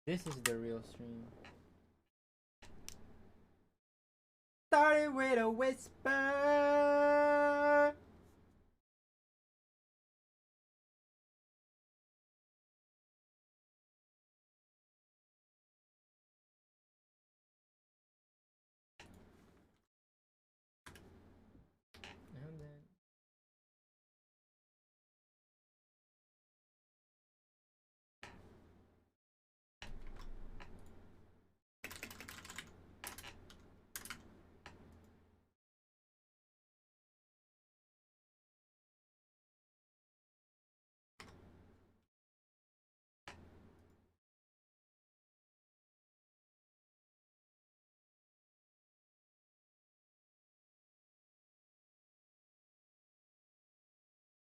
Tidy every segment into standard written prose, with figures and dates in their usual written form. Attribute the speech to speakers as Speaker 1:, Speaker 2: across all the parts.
Speaker 1: This is the real stream. Started with a whisper.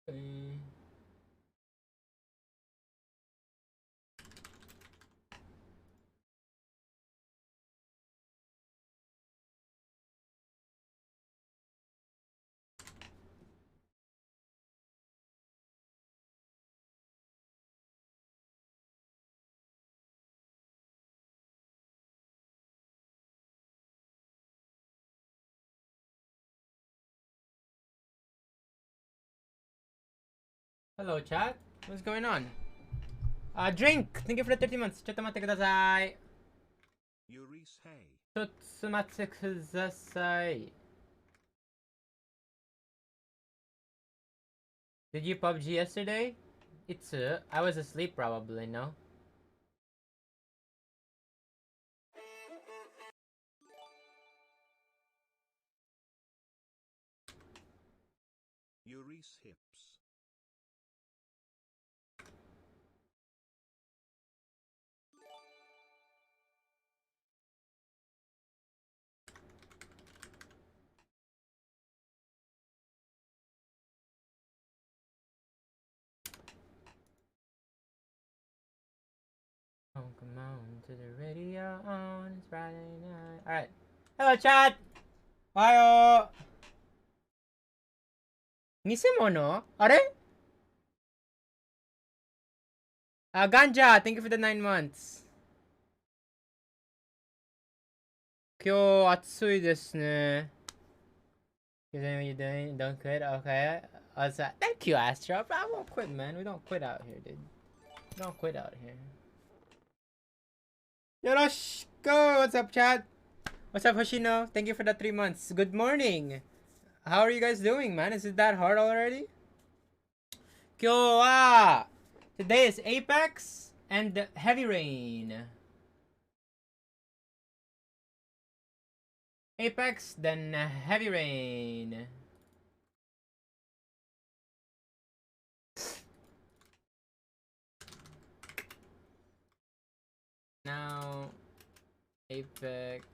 Speaker 1: And then hello chat. What's going on? Drink! Thank you for the 30 months. ちょっと待ってください。
Speaker 2: Euriece, hey.
Speaker 1: ちょっと待ってください。Did you PUBG yesterday? It's I was asleep probably, no?
Speaker 2: Euriece hips.
Speaker 1: Oh, come on to the radio on it's Friday night. Alright. Hello chat! Ohayo! 偽物あれGanja! Thank you for the 9 months. 今日暑いですね。You doing? Don't quit? Okay. Thank you, Astro. I won't quit, man. We don't quit out here, dude. We don't quit out here. Yoroshiko! What's up, chat? What's up, Hoshino? Thank you for the 3 months. Good morning. How are you guys doing, man? Is it that hard already? Today is Apex and Heavy Rain. Apex, then Heavy Rain. Now, Apex.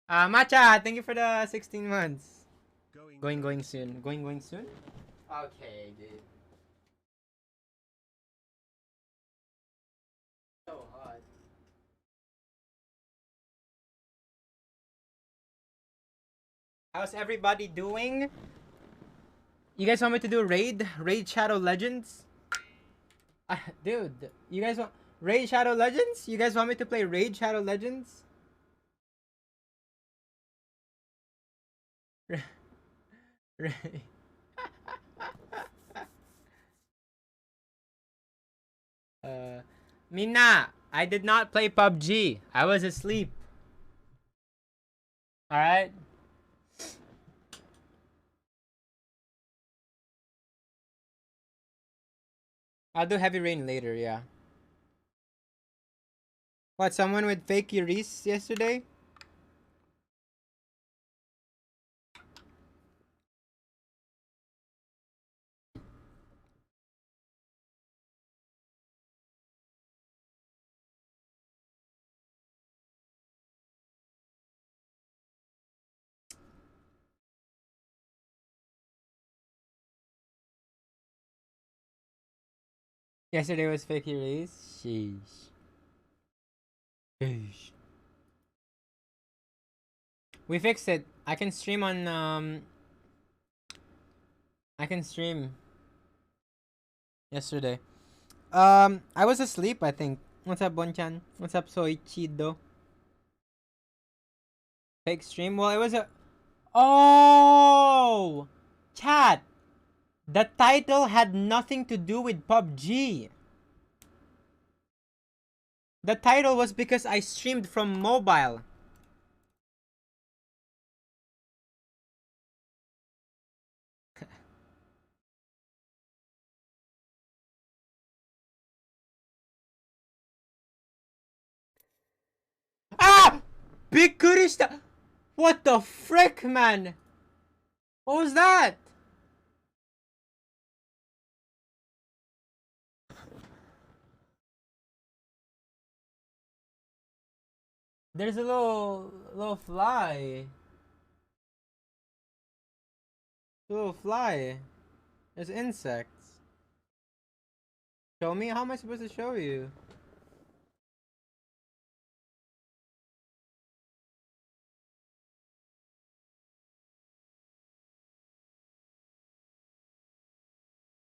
Speaker 1: Matcha, thank you for the 16 months. Going soon. Going soon? Okay, dude. So hot. How's everybody doing? You guys want me to do raid Shadow Legends? Dude, you guys want raid Shadow Legends? You guys want me to play raid Shadow Legends? Minna, I did not play PUBG. I was asleep. Alright? I'll do Heavy Rain later, yeah. What, someone with fake Euriece yesterday? Yesterday was fake Euriece? Sheesh. Sheesh. We fixed it. I can stream on I can stream yesterday. I was asleep, I think. What's up, Bonchan? What's up, Soichido? Fake stream? Well, it was a... Oh! Chat! The title had nothing to do with PUBG. The title was because I streamed from mobile. Ah! Bikurishita! What the frick, man? What was that? There's a little fly. Little fly. There's insects. Show me? How am I supposed to show you?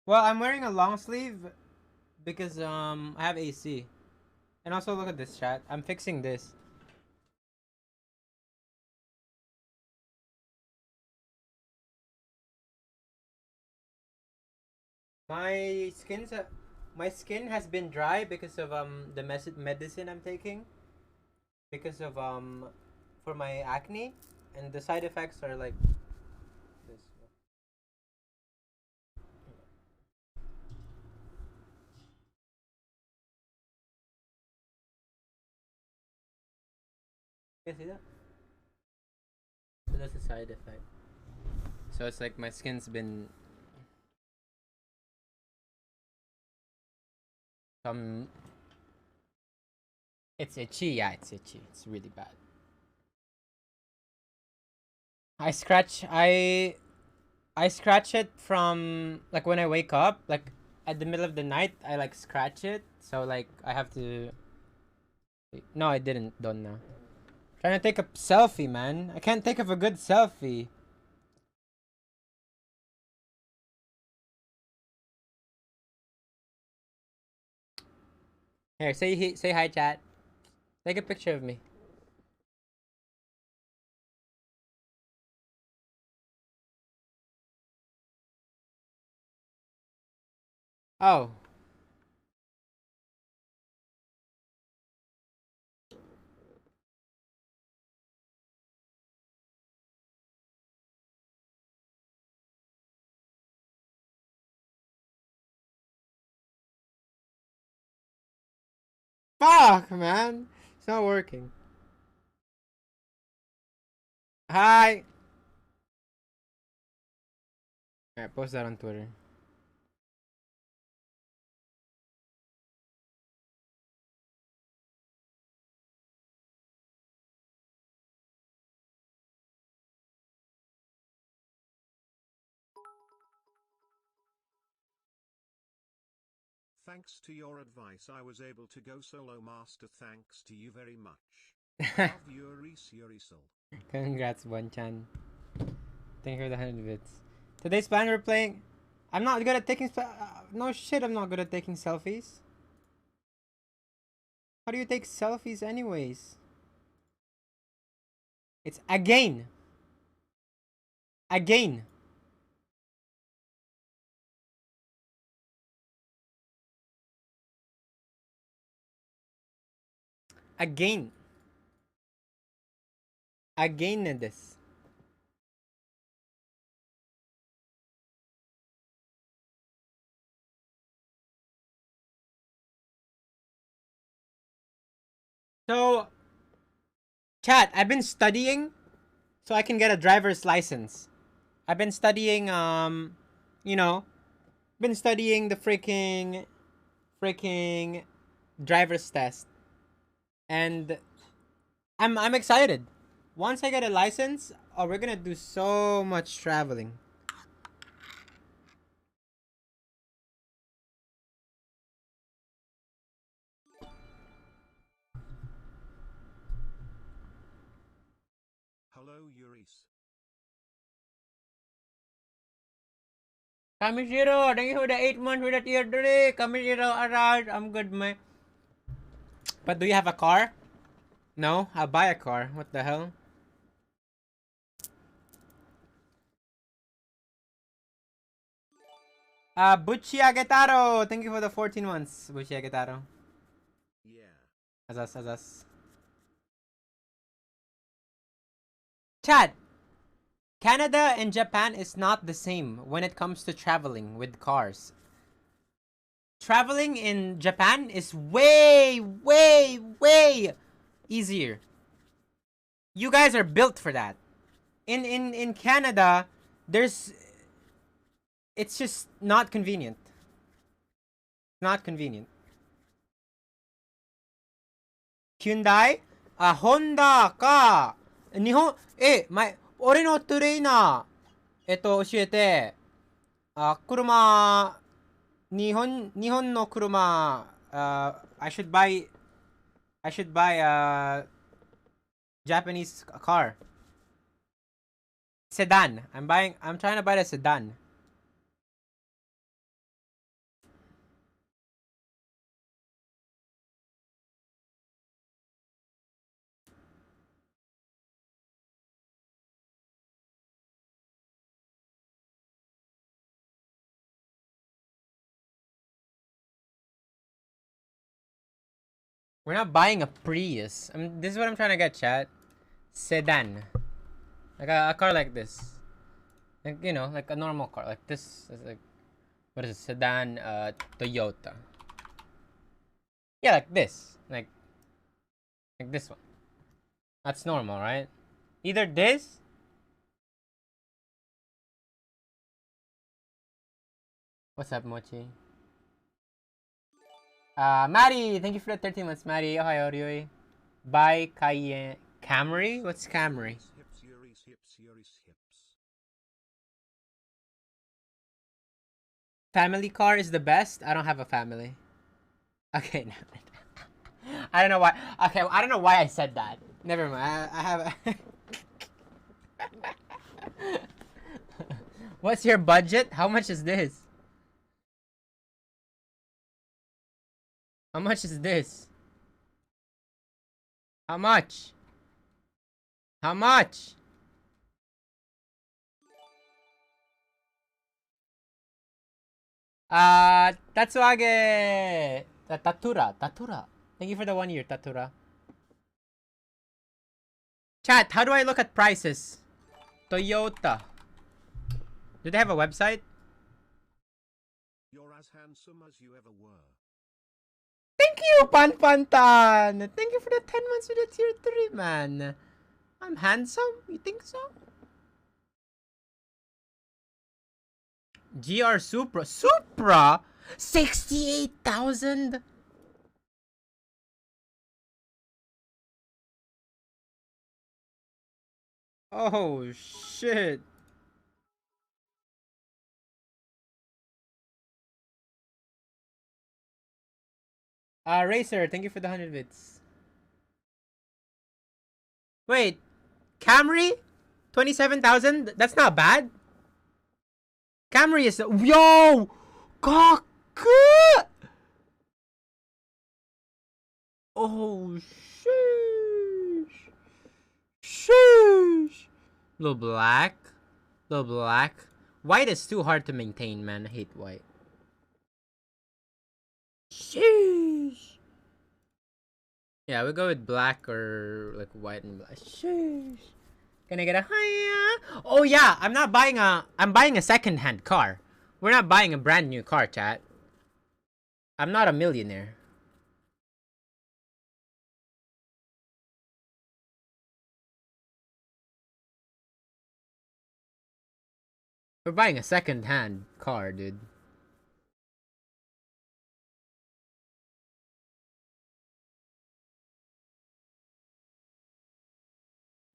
Speaker 1: Well, I'm wearing a long sleeve because I have AC. And also look at this, chat. I'm fixing this. My skin has been dry because of the medicine I'm taking, because of for my acne, and the side effects are like this. You see that? So that's a side effect. So it's like my skin's been it's itchy. Yeah, it's itchy. It's really bad. I scratch it from like when I wake up, like at the middle of the night. I like scratch it, so like I have to. No, I didn't. Don't know. Trying to take a selfie, man. I can't think of a good selfie. Here, say hi, chat. Take a picture of me. Oh. Fuck, man. It's not working. Hi. Alright, post that on Twitter.
Speaker 2: Thanks to your advice, I was able to go solo master. Thanks to you very much. Love Euriece.
Speaker 1: Congrats, Bonchan. Thank you for the 100 bits. Today's plan we're playing. I'm not good at taking. No shit, I'm not good at taking selfies. How do you take selfies, anyways? It's again. Again. Again. Again this. So, chat, I've been studying so I can get a driver's license. I've been studying, you know, been studying the freaking driver's test. And I'm excited. Once I get a license, oh, we're gonna do so much traveling.
Speaker 2: Hello Hello, Euriece.
Speaker 1: Kamishiro, thank you for the 8 months with the tier 3. Kamishiro, alright, I'm good, man. But do you have a car? No, I'll buy a car. What the hell? Buchi Agetaro, thank you for the 14 months, Buchi Agetaro.
Speaker 2: Yeah.
Speaker 1: Azas. Chat, Canada and Japan is not the same when it comes to traveling with cars. Traveling in Japan is way easier. You guys are built for that. In Canada, it's just not convenient. Not convenient. Hyundai? Honda ka. Nihon, ore no trainer. 教えて。車、日本の車、I should buy a Japanese car. Sedan. I'm trying to buy a sedan. We're not buying a Prius. This is what I'm trying to get, chat. Sedan. Like a car like this. Like, you know, like a normal car. Like this is like, what is it? Sedan, Toyota. Yeah, like this. Like this one. That's normal, right? Either this. What's up, Mochi? Maddie, thank you for the 13 months, Maddie. Ohio, Ryoi. Buy Cayenne. Camry? What's Camry?
Speaker 2: Hips.
Speaker 1: Family car is the best? I don't have a family. Okay, no. I don't know why. Okay, I don't know why I said that. Never mind. I have What's your budget? How much is this? How much is this? How much? How much? Tatsuage! Tatura. Thank you for the 1 year, Tatura. Chat, how do I look at prices? Toyota. Do they have a website?
Speaker 2: You're as handsome as you ever were.
Speaker 1: Thank you, Panpantan! Thank you for the 10 months with the tier 3, man. I'm handsome? You think so? GR Supra. 68,000? Oh, shit. Racer, thank you for the 100 bits. Wait, Camry? 27,000? That's not bad. Camry is... Yo! Kaku! Oh, sheesh. Little black. White is too hard to maintain, man. I hate white. Sheesh. Yeah, we go with black or like white and black. Sheesh. Can I get a hiya? Oh yeah, I'm buying a second-hand car. We're not buying a brand new car, chat. I'm not a millionaire. We're buying a second-hand car, dude.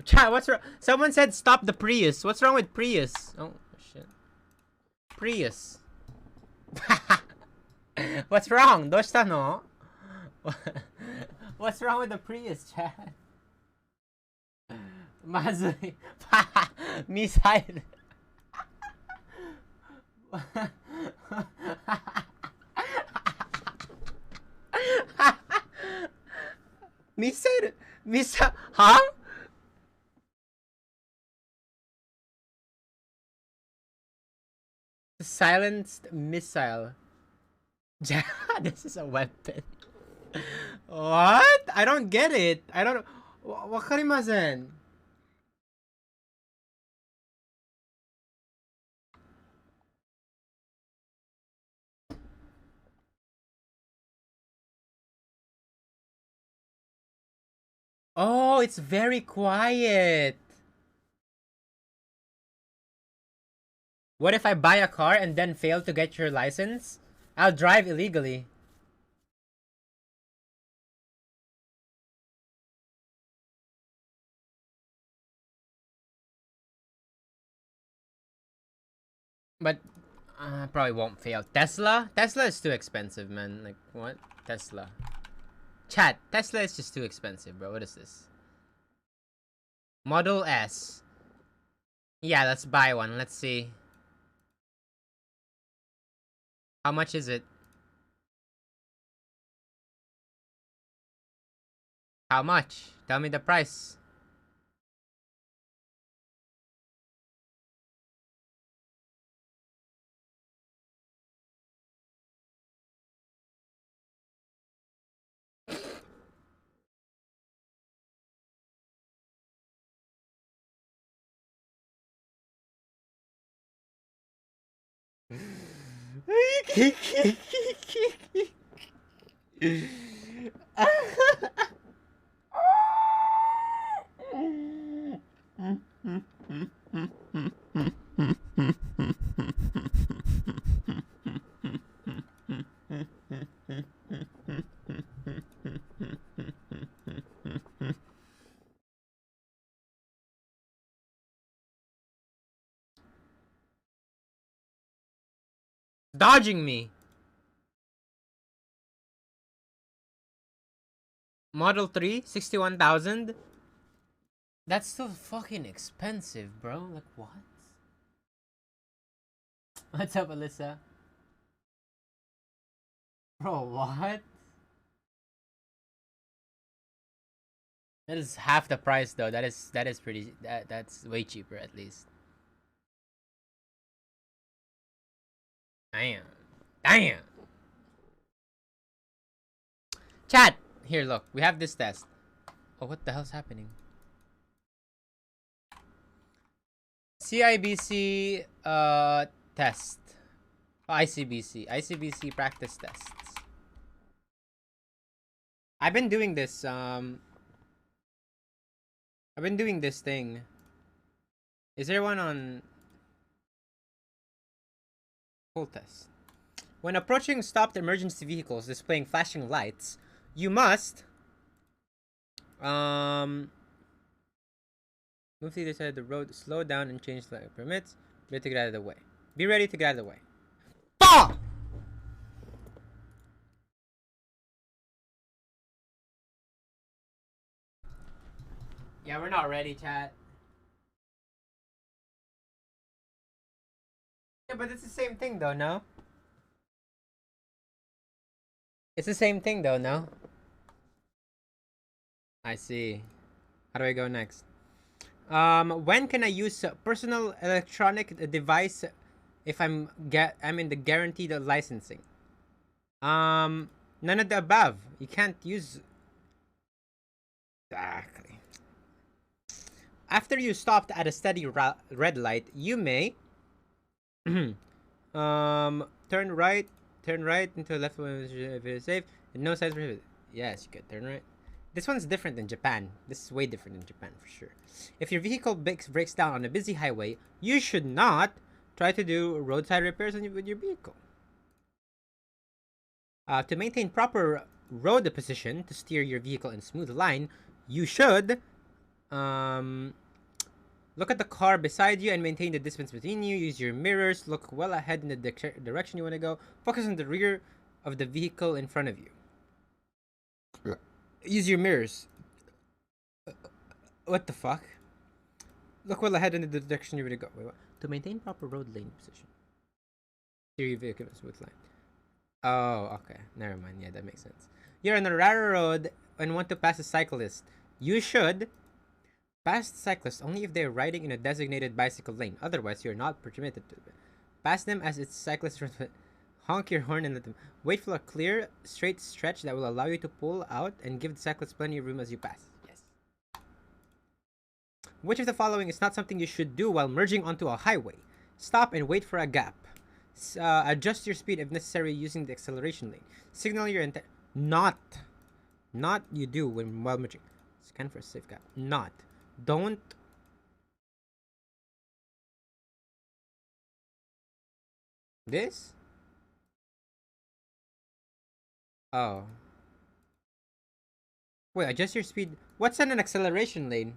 Speaker 1: Chat, what's wrong? Someone said stop the Prius. What's wrong with Prius? Oh, shit. Prius. What's wrong? Doshita no? What's wrong with the Prius, chat? まずい。ミサイル。ミサイル、は？Silenced missile. This is a weapon. What? I don't get it. I don't. わかりません。Oh, it's very quiet. What if I buy a car and then fail to get your license? I'll drive illegally. But probably won't fail. Tesla? Tesla is too expensive, man. Like, what? Tesla. Chat, Tesla is just too expensive, bro. What is this? Model S. Yeah, let's buy one. Let's see. How much is it? How much? Tell me the price. Dodging me. Model 3, 61,000. That's still fucking expensive, bro. Like, what? What's up, Alyssa? Bro, what? That is half the price, though. That is pretty. That's way cheaper, at least. Damn. Chat. Here, look. We have this test. Oh, what the hell's happening? CIBC test. Oh, ICBC practice tests. I've been doing this thing. Is there one on full test? When approaching stopped emergency vehicles displaying flashing lights, you must move to either side of the road, slow down and change the permits. Be ready to get out of the way. Be ready to get out of the way. Fuck! Yeah, we're not ready, chat. Yeah, but it's the same thing though, no? It's the same thing though, no? I see. How do I go next? When can I use a personal electronic device if I'm in the guaranteed licensing? None of the above. You can't use. Exactly. After you stopped at a steady red light, you may turn right into left if it is safe and no signs prohibited. Yes, you could turn right. This one's different than Japan. This is way different than Japan for sure. If your vehicle breaks down on a busy highway, you should not try to do roadside repairs with your vehicle. To maintain proper road position to steer your vehicle in a smooth line, you should look at the car beside you and maintain the distance between you. Use your mirrors. Look well ahead in the direction you want to go. Focus on the rear of the vehicle in front of you. Use your mirrors. What the fuck? Look well ahead in the direction you already go. Wait, what? To maintain proper road lane position. Steer your vehicle in a smooth line. Oh, okay. Never mind. Yeah, that makes sense. You're on a narrow road and want to pass a cyclist. You should pass the cyclist only if they are riding in a designated bicycle lane. Otherwise, you're not permitted to. Pass them as its cyclist. Honk your horn and let them. Wait for a clear, straight stretch that will allow you to pull out and give the cyclist plenty of room as you pass. Yes. Which of the following is not something you should do while merging onto a highway? Stop and wait for a gap. Adjust your speed if necessary using the acceleration lane. Signal your intent. Not you do while merging. Scan for a safe gap. Not. Don't. This? Oh. Wait, adjust your speed. What's on an acceleration lane?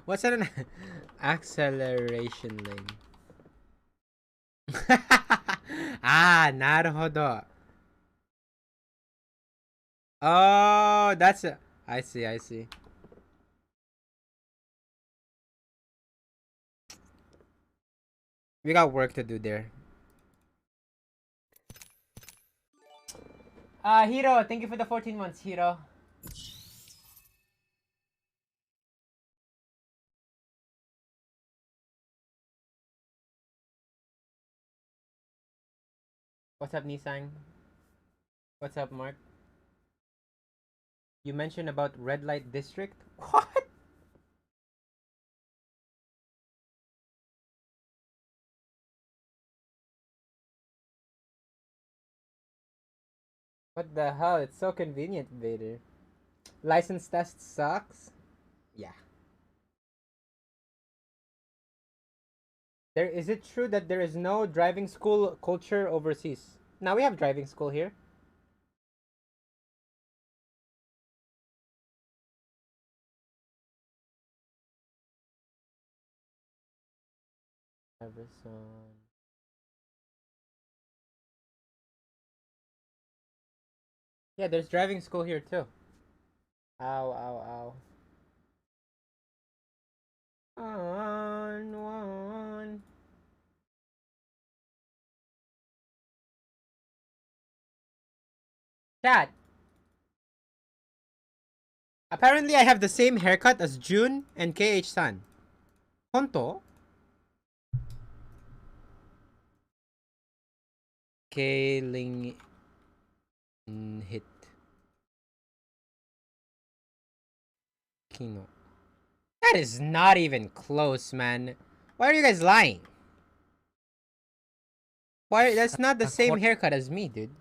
Speaker 1: What's on an acceleration lane? Ah, naruhodo. Oh, that's a... I see. We got work to do there. Hiro, thank you for the 14 months, Hiro. What's up, Nissan? What's up, Mark? You mentioned about red light district? What? What the hell? It's so convenient, Vader. License test sucks? Yeah. Is it true that there is no driving school culture overseas? Now we have driving school here. Yeah, there's driving school here too. Ow. On. Chat. Apparently, I have the same haircut as June and KH-san. Honto? Kaling hit. Kino. That is not even close, man. Why are you guys lying? Why? That's not the same haircut as me, dude.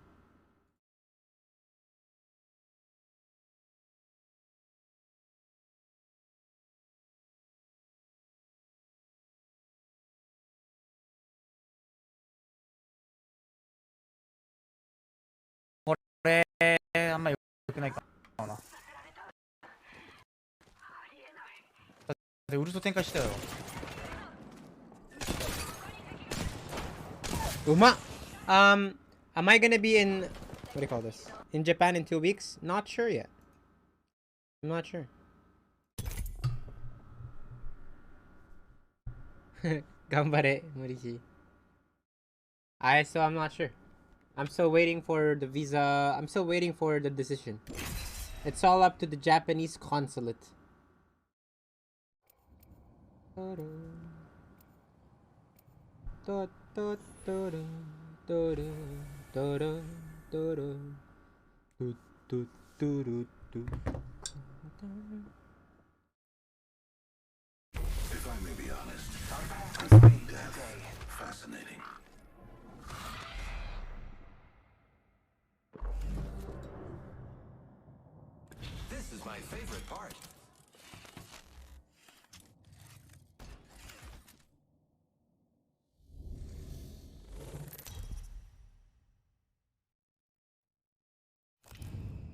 Speaker 1: Uma. Am I gonna be in, what do you call this? In Japan in 2 weeks? Not sure yet. I'm not sure. Gambare, Morishi. So I'm not sure. I'm still waiting for the visa. I'm still waiting for the decision. It's all up to the Japanese consulate.
Speaker 3: If I may be honest, I find death fascinating. This is my favorite part.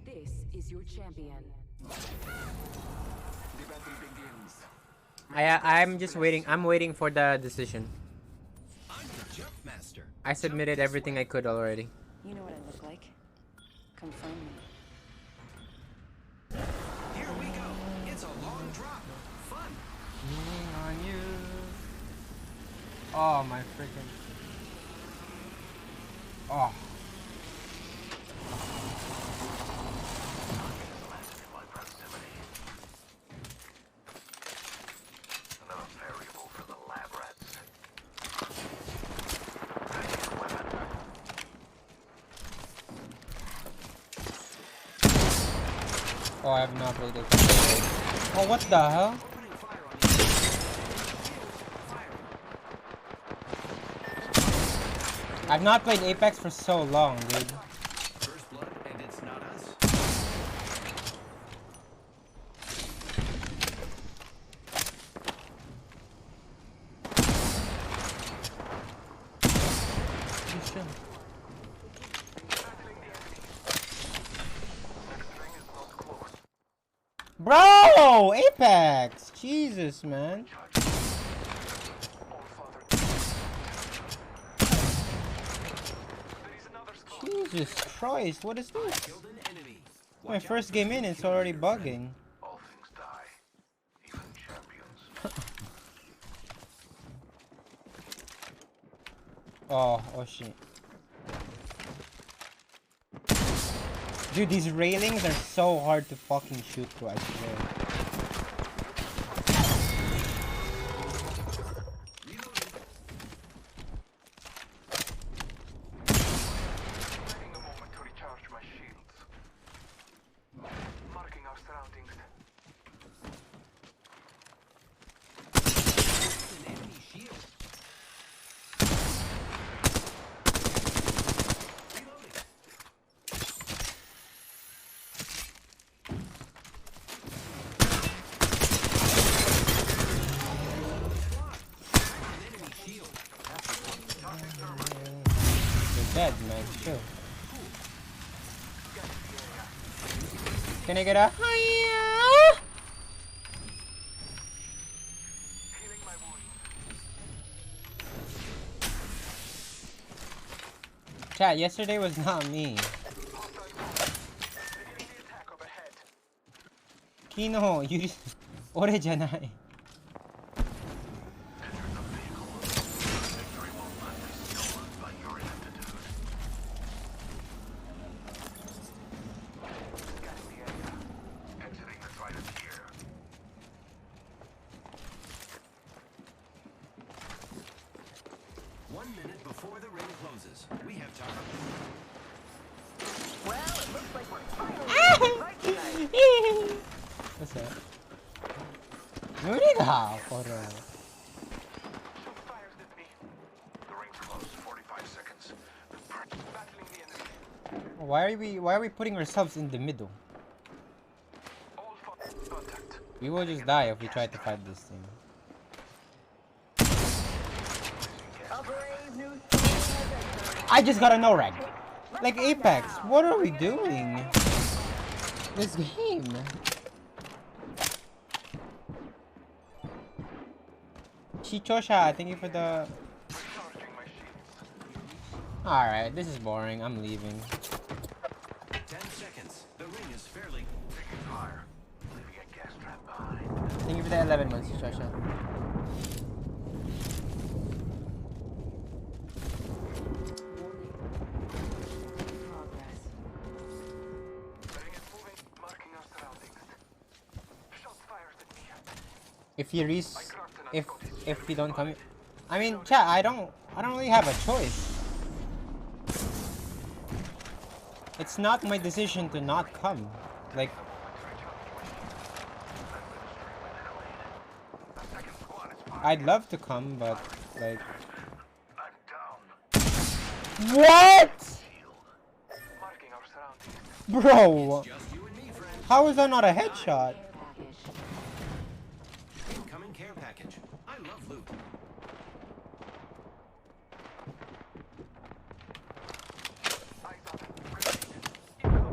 Speaker 4: This is your champion.
Speaker 3: The battle begins.
Speaker 1: I'm just waiting. I'm waiting for the decision.
Speaker 3: I'm the jump master.
Speaker 1: I submitted everything I could already.
Speaker 4: You know what I look like. Confirm me.
Speaker 1: Leaning on you. Oh my freaking. Oh. Oh, I have not played it. Oh, what the hell? I've not played Apex for so long, dude.
Speaker 3: First blood, and it's not us.
Speaker 1: Bro! Apex! Jesus, man. Jesus Christ, what is this? My first game in, it's already bugging.
Speaker 3: All things die, even champions.
Speaker 1: Oh shit. Dude, these railings are so hard to fucking shoot through, I swear.
Speaker 3: Taking a moment to recharge my shields. Marking our surroundings. An enemy shield. Reloading.
Speaker 1: You're dead, man. Chill. Can I get a hiya?
Speaker 3: Healing my wounds.
Speaker 1: Chat, yesterday was not me.
Speaker 3: Beginning the attack overhead.
Speaker 1: Kino, you ore janai.
Speaker 3: Exiting the fight is here. One minute before the ring closes. We have time. Well, it looks like we're finally right tonight.
Speaker 1: What's that? 무리가 걸어.
Speaker 3: Shots fires at me. The ring's close. 45 seconds. Battling the enemy.
Speaker 1: Why are we putting ourselves in the middle?
Speaker 3: All contact.
Speaker 1: We will just die if we try to fight this thing. I just got a no rank. Like Apex, what are we doing? This game. Chichosha, thank you for the.
Speaker 3: Recharging my shields.
Speaker 1: Alright, this is boring. I'm leaving.
Speaker 3: 10 seconds. The ring is fairly taking fire. Leaving a gas trap behind.
Speaker 1: Thank you for the 11 months, Chichosha.
Speaker 4: Progress.
Speaker 3: The ring is moving, marking our surroundings. Shots fires at me.
Speaker 1: If Euriece, if you don't come, I mean, chat, I don't really have a choice. It's not my decision to not come. Like, I'd love to come, but like,
Speaker 3: I'm down.
Speaker 1: what,
Speaker 3: Marking our surroundings.
Speaker 1: bro?
Speaker 3: Just you and me, friend.
Speaker 1: How is that not a headshot?
Speaker 4: Package.
Speaker 3: Incoming care package. I love loot. Eyes on it. Repeat. Into the back.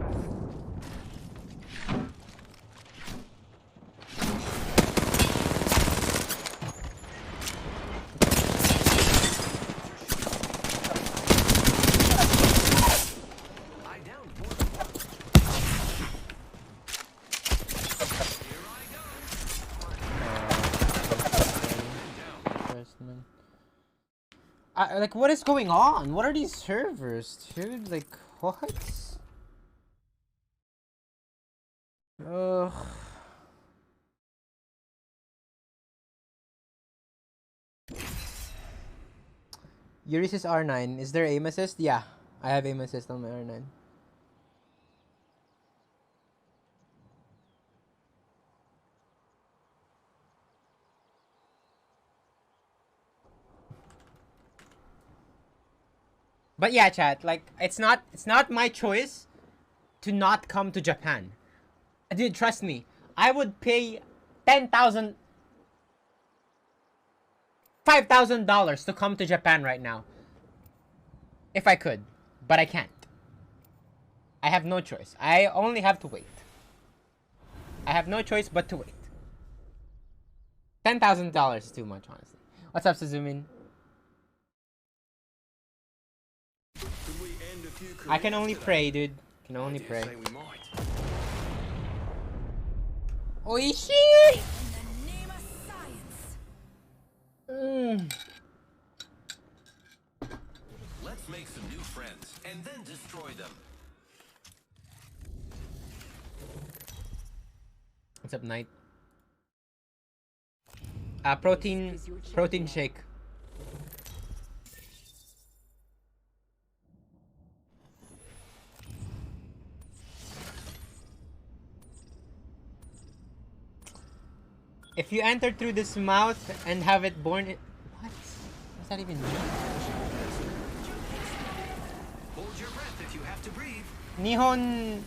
Speaker 3: I downed one. Here I go.
Speaker 1: Like, what is going on? What are these servers, dude? Like, what? Ugh. Euriece R9. Is there aim assist? Yeah, I have aim assist on my R9. But yeah, chat, like, it's not my choice to not come to Japan. Dude, trust me, I would pay $10,000, $5,000 to come to Japan right now. If I could, but I can't. I have no choice. I only have to wait. I have no choice but to wait. $10,000 is too much, honestly. What's up, Suzumin? I can only pray, dude. Can only pray. Oishi!
Speaker 3: Let's make some new friends and then destroy them.
Speaker 1: What's up, Knight? Protein shake. If you enter through this mouth and have it born in... What? What's that even mean?
Speaker 3: Hold your breath if you have to breathe.
Speaker 1: 日本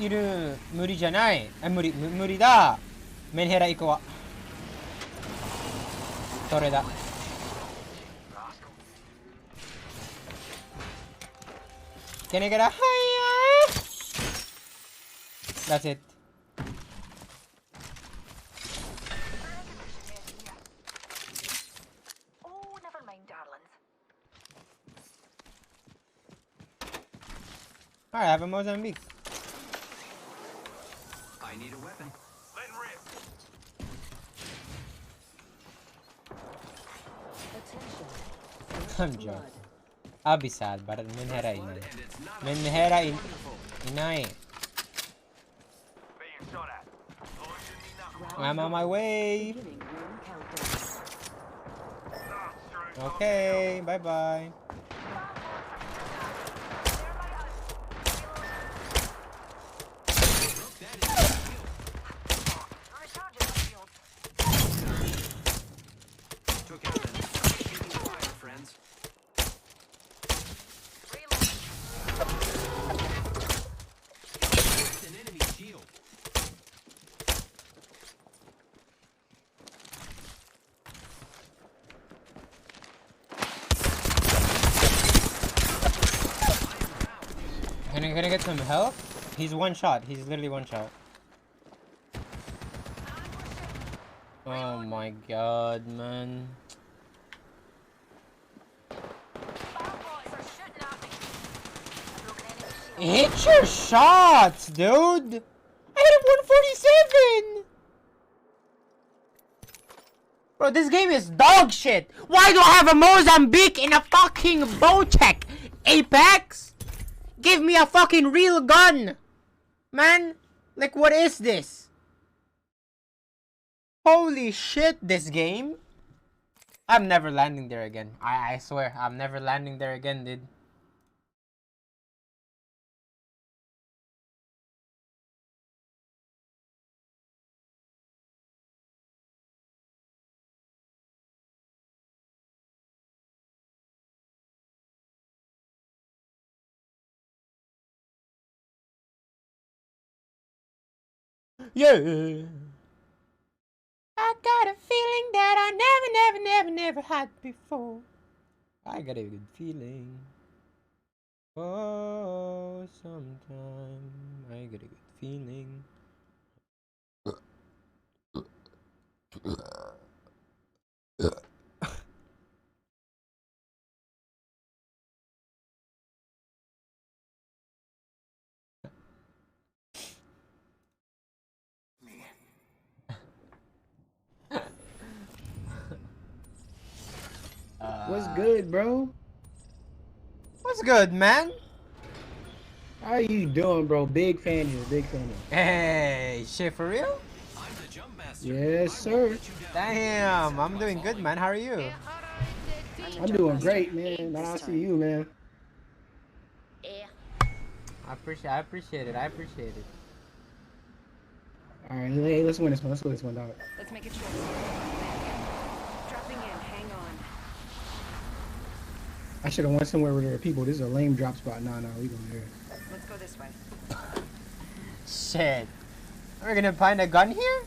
Speaker 1: いる無理じゃない。無理だ。メンヘラ行こうわ。それだ。Can I get a higher? That's it. Alright, I have a Mozambique.
Speaker 3: I need a weapon. Let rip.
Speaker 1: I'm joking. I'll be sad, but Menhera inay. Menhera inay. I'm on my way. Okay, bye bye. Can I get some help? He's one shot. He's literally one shot. Oh my god, man. Hit your shots, dude! I hit him 147! Bro, this game is dog shit! Why do I have a Mozambique in a fucking bow check? Apex? Give me a fucking real gun! Man, like, what is this? Holy shit, this game. I'm never landing there again. I swear, I'm never landing there again, dude. Yeah. I got a feeling that I never had before. I got a good feeling. Oh, sometime I got a good feeling.
Speaker 5: What's good, bro?
Speaker 1: What's good, man?
Speaker 5: How you doing, bro? Big fan here. Big fan here.
Speaker 1: Hey, shit, for real?
Speaker 3: I'm the jump master.
Speaker 5: Yes, sir.
Speaker 1: Damn, I'm doing good, man. How are you?
Speaker 5: I'm doing great, man. Nice to see you, man.
Speaker 1: I appreciate it.
Speaker 5: All right, hey, let's win this one. Let's win this one, dog.
Speaker 4: Let's make it short. Dropping in. Hang on.
Speaker 5: I should have went somewhere where there are people. This is a lame drop spot. Nah, we going there.
Speaker 4: Let's go this way.
Speaker 1: Shit. We're gonna find a gun here?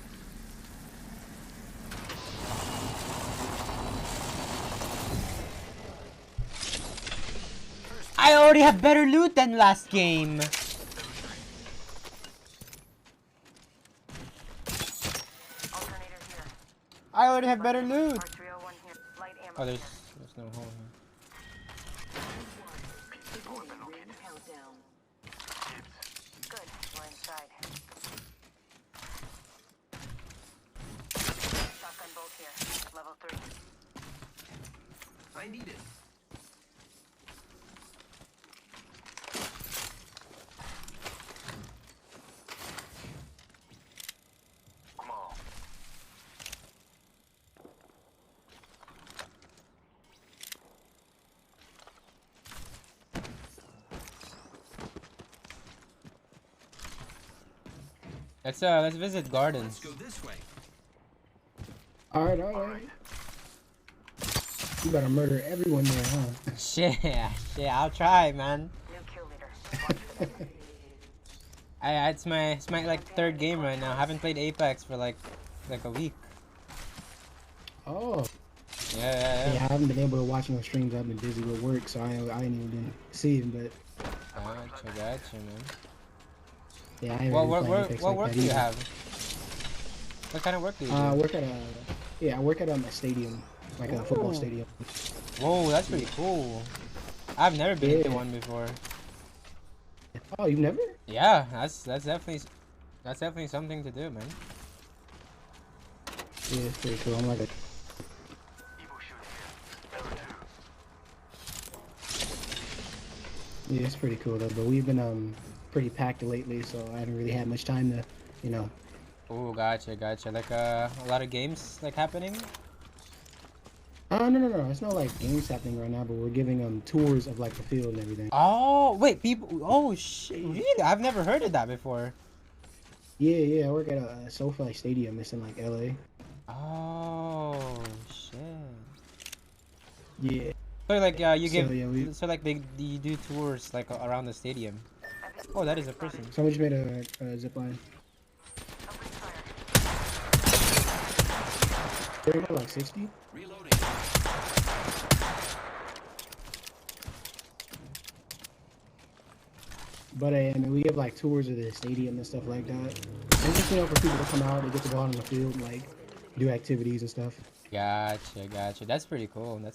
Speaker 1: I already have better loot than last game.
Speaker 4: Alternator here.
Speaker 1: I already have better loot.
Speaker 4: R301 here. Light ammo.
Speaker 1: Oh, there's no hole here.
Speaker 4: Countdown. Good. We're inside. Shotgun bolt here. Level 3.
Speaker 3: I need it. Come on.
Speaker 1: Let's visit
Speaker 3: Let's
Speaker 1: gardens.
Speaker 3: go this way.
Speaker 5: All right. You better murder everyone there, huh?
Speaker 1: Shit, I'll try, man.
Speaker 4: New kill leader.
Speaker 1: It's my like third game right now. I haven't played Apex for like a week.
Speaker 5: Oh.
Speaker 1: Yeah.
Speaker 5: Yeah, I haven't been able to watch no streams. I've been busy with work, so I ain't even see him. But
Speaker 1: Gotcha, man.
Speaker 5: yeah, I ain't
Speaker 1: What
Speaker 5: really playing Apex like
Speaker 1: work
Speaker 5: that
Speaker 1: do you
Speaker 5: either.
Speaker 1: have? What kind of work do you do?
Speaker 5: I work at a stadium, like a football stadium.
Speaker 1: Whoa, that's pretty cool. I've never been to
Speaker 5: Yeah.
Speaker 1: one before.
Speaker 5: Oh, you've never?
Speaker 1: Yeah, that's definitely something to do, man.
Speaker 5: Yeah, it's pretty cool. I'm like a
Speaker 3: Evo shoot here. Level 2.
Speaker 5: yeah, it's pretty cool though. But we've been pretty packed lately, so I haven't really had much time to,
Speaker 1: Oh, gotcha. Like a lot of games like happening.
Speaker 5: No. It's not like games happening right now, but we're giving tours of like the field and everything.
Speaker 1: Oh, wait, people. Oh shit, really? I've never heard of that before.
Speaker 5: Yeah. I work at a SoFi Stadium. It's in like LA.
Speaker 1: Oh shit.
Speaker 5: Yeah.
Speaker 1: So like you give
Speaker 5: yeah,
Speaker 1: so like you do tours like around the stadium. Oh, that is a person.
Speaker 5: Someone just made a zip line. They're like 60.
Speaker 3: Reloading.
Speaker 5: But I mean, we give like tours of the stadium and stuff like that. And just for people to come out and get to go out on the field and like do activities and stuff.
Speaker 1: Gotcha. That's pretty cool, man.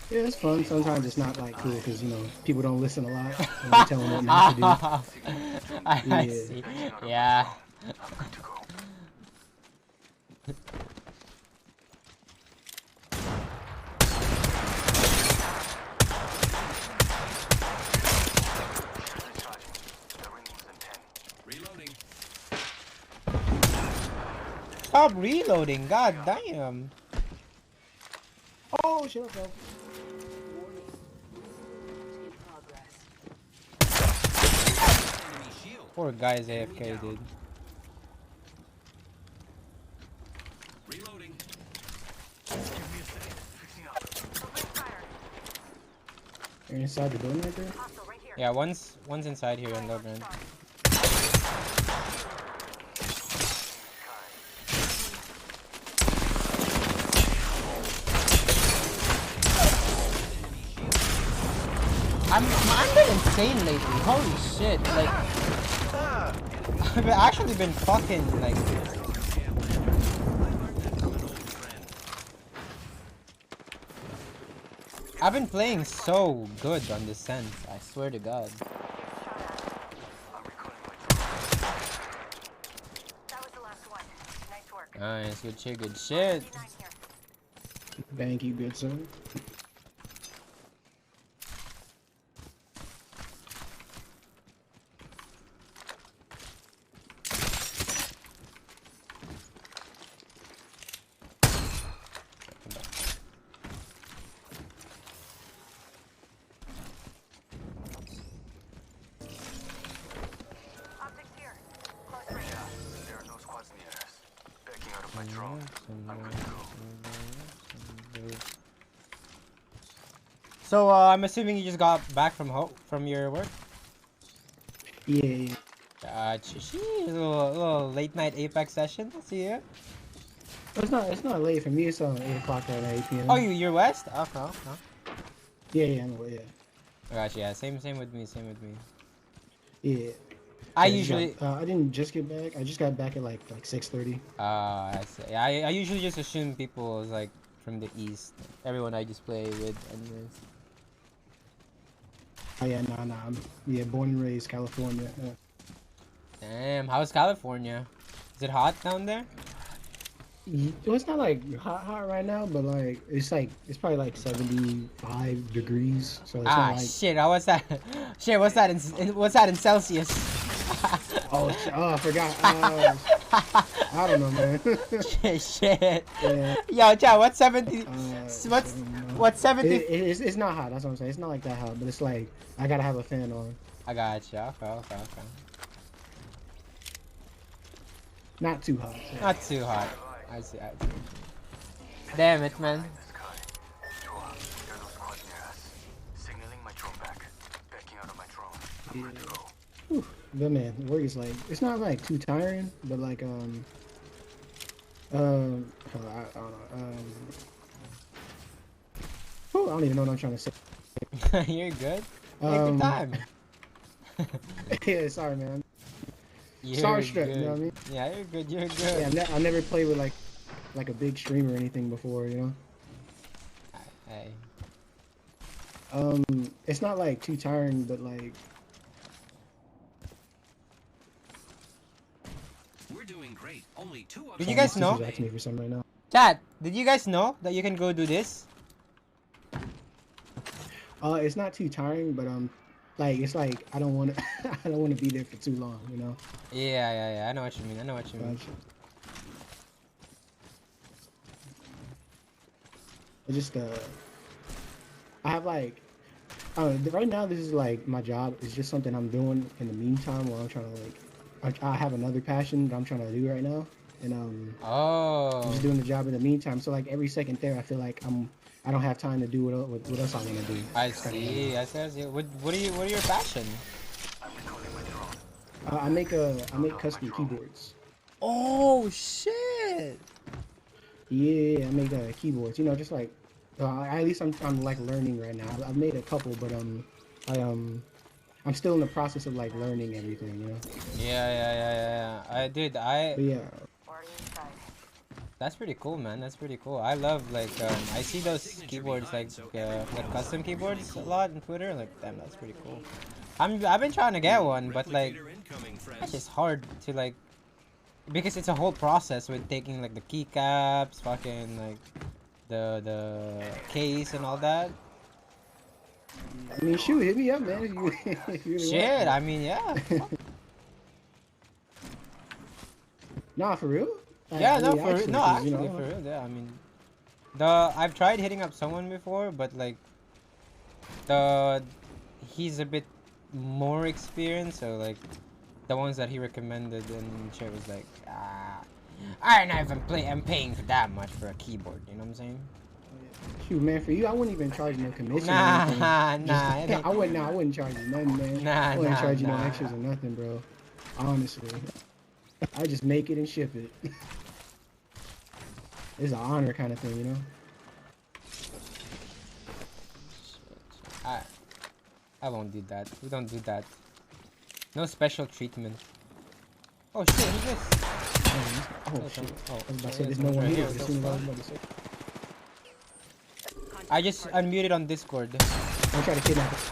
Speaker 5: Yeah, it's fun. Sometimes it's not like cool because people don't listen a lot. And we tell them what not to do.
Speaker 1: I
Speaker 5: Yeah.
Speaker 1: see. Yeah.
Speaker 3: I'm good to go. The ring is in 10. Reloading.
Speaker 1: Stop reloading, god damn.
Speaker 5: Oh, shut up, bro.
Speaker 4: In progress.
Speaker 3: Enemy shield.
Speaker 1: Poor guy's AFK, dude.
Speaker 3: Reloading. Give me a second. Fixing up.
Speaker 5: You're inside the building right there?
Speaker 4: Hostile right here.
Speaker 1: Yeah, one's inside here on low ground. I'm been insane lately. Holy shit! Like, I've actually been fucking like. I've been playing so good on this sense. I swear to God.
Speaker 3: I'm recalling my drone.
Speaker 4: That was the last one. Nice work.
Speaker 1: Nice, good shit.
Speaker 4: D9 here.
Speaker 5: Thank you, good sir.
Speaker 4: Optics here. Close range.
Speaker 3: There are no squads near us. Backing out of my drone. I'm good to go.
Speaker 1: So I'm assuming you just got back from your work.
Speaker 5: Yeah.
Speaker 1: Gee, a little late night Apex session. I see you.
Speaker 5: It's not late for me. It's 8 o'clock right now, 8 p.m.
Speaker 1: Oh, you're west? Okay.
Speaker 5: Yeah, I'm away, yeah.
Speaker 1: Oh gosh, yeah. Same with me.
Speaker 5: Yeah.
Speaker 1: I
Speaker 5: Yeah,
Speaker 1: usually.
Speaker 5: I didn't just get back. I just got back at like 6:30.
Speaker 1: I see. Yeah, I usually just assume people is like from the east. Everyone I just play with, anyways.
Speaker 5: Oh yeah, nah. I'm born and raised California.
Speaker 1: Damn, how's California? Is it hot down there?
Speaker 5: Well, it's not like hot right now, but like it's probably like 75 degrees. So it's not like
Speaker 1: Shit! What's that? Shit! What's that in Celsius?
Speaker 5: I forgot. I don't know, man.
Speaker 1: Shit.
Speaker 5: Yeah.
Speaker 1: Yo, Chad, what's 70? What's 70?
Speaker 5: It's not hot. That's what I'm saying. It's not like that hot, but it's like I gotta have a fan on.
Speaker 1: I got you. Okay.
Speaker 5: Not too hot. So.
Speaker 1: Not too hot. I see. Damn it, man.
Speaker 3: There are no squads near us. Signaling my drone back. Backing out of my drone. I'm good to go.
Speaker 5: Whew. But man, the work is like it's not like too tiring, but like I don't know. I don't even know what I'm trying to say.
Speaker 1: You're good. Take your time.
Speaker 5: Yeah, sorry, man.
Speaker 1: You're
Speaker 5: Starstruck,
Speaker 1: good.
Speaker 5: you know what I mean?
Speaker 1: Yeah, you're good.
Speaker 5: Yeah, I never played with like a big streamer or anything before, you know.
Speaker 1: Hey.
Speaker 5: It's not like too tiring, but like
Speaker 3: We're doing great. Only 2
Speaker 1: Did you guys know?
Speaker 5: She's asking me for something right now.
Speaker 1: Chat, did you guys know that you can go do this?
Speaker 5: It's not too tiring, but like it's like I don't want to I don't want to be there for too long, you know.
Speaker 1: Yeah. I know what you mean.
Speaker 5: Gotcha. I just I have like right now this is like my job. It's just something I'm doing in the meantime while I'm trying to like I have another passion that I'm trying to do right now, and I'm just doing the job in the meantime. So like every second there, I feel like I don't have time to do what else I want to do.
Speaker 1: I see. What are your passion?
Speaker 5: I make custom keyboards.
Speaker 1: Oh shit!
Speaker 5: Yeah, I make keyboards. You know, just like at least I'm like learning right now. I've made a couple, but I'm still in the process of like learning everything. You know.
Speaker 1: Yeah.
Speaker 5: But yeah.
Speaker 4: Already inside.
Speaker 1: That's pretty cool, man. That's pretty cool. I love like I see those keyboards like custom keyboards a lot on Twitter. Like, damn, that's pretty cool. I've been trying to get one, but like it's just hard to like because it's a whole process with taking like the keycaps, fucking like the case and all that.
Speaker 5: I mean, shoot, hit me up, man. If you really
Speaker 1: Shit,
Speaker 5: want.
Speaker 1: I mean, yeah.
Speaker 5: Nah, for real.
Speaker 1: Yeah,
Speaker 5: I
Speaker 1: no,
Speaker 5: mean,
Speaker 1: for real. No,
Speaker 5: 'cause,
Speaker 1: actually,
Speaker 5: you know,
Speaker 1: for real. Yeah, I mean, I've tried hitting up someone before, but like, he's a bit more experienced, so like, the ones that he recommended and shit was like, I don't know if I'm paying for that much for a keyboard. You know what I'm saying?
Speaker 5: Shoot, man, for you, I wouldn't even charge you no commission. or
Speaker 1: Nah,
Speaker 5: anything.
Speaker 1: nah. it ain't-
Speaker 5: I wouldn't charge you nothing, man. I wouldn't charge you no extras or nothing, bro. Honestly, I just make it and ship it. It's an honor kind of thing, you know.
Speaker 1: I won't do that. We don't do that. No special treatment. Oh shit, who's this?
Speaker 5: Oh shit!
Speaker 1: Oh,
Speaker 5: I was about to say
Speaker 1: there's
Speaker 5: there's no one
Speaker 1: right
Speaker 5: here.
Speaker 1: here.
Speaker 5: As soon as I was about to say,
Speaker 1: I just unmuted on Discord.
Speaker 5: don't try to kidnap us.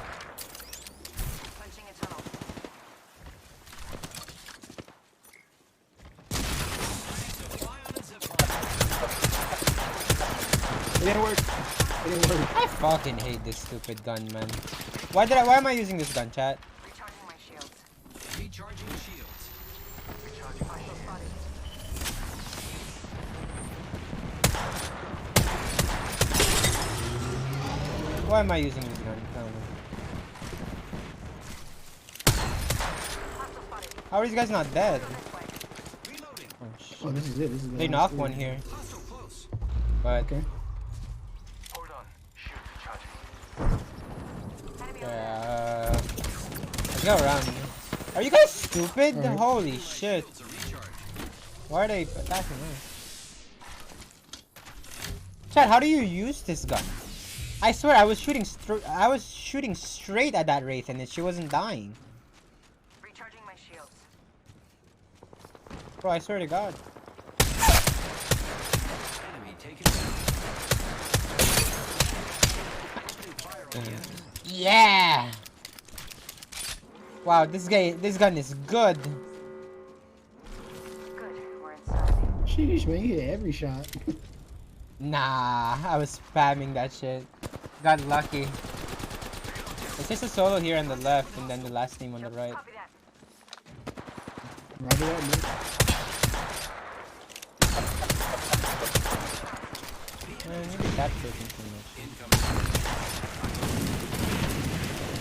Speaker 4: Punching a tunnel.
Speaker 5: didn't work. It didn't work.
Speaker 1: I fucking hate this stupid gun, man. Why am I using this gun, chat?
Speaker 4: Recharging my shields.
Speaker 3: Recharging shields.
Speaker 4: Recharging my shields.
Speaker 1: Why am I using this gun? I don't know.
Speaker 4: Hostile spotted.
Speaker 1: How are these guys not dead?
Speaker 3: Reloading.
Speaker 1: Oh, shit.
Speaker 5: Oh, this is it. This is the
Speaker 1: They
Speaker 5: last
Speaker 1: knocked
Speaker 5: thing.
Speaker 1: one here,
Speaker 3: Hostile close.
Speaker 1: but
Speaker 5: Okay.
Speaker 3: Hold on. Shield recharging.
Speaker 1: yeah. Let's go around. Are you guys stupid?
Speaker 5: Alright.
Speaker 1: Holy shit!
Speaker 3: Shields are recharged.
Speaker 1: Why are they attacking me? Chad, how do you use this gun? I swear I was shooting straight at that wraith and she wasn't dying.
Speaker 4: Recharging my shields.
Speaker 1: Bro, I swear to God.
Speaker 3: Enemy taken down. Opening fire on the enemy.
Speaker 1: Yeah. Wow, this gun is good.
Speaker 4: Good. We're inside.
Speaker 5: Sheesh, man, you hit every shot.
Speaker 1: Nah, I was spamming that shit. Got lucky. It's just a solo here on the left and then the last team on the right.
Speaker 4: Copy that.
Speaker 5: Roger that, man.
Speaker 1: Maybe that's taking too much.
Speaker 3: Incoming.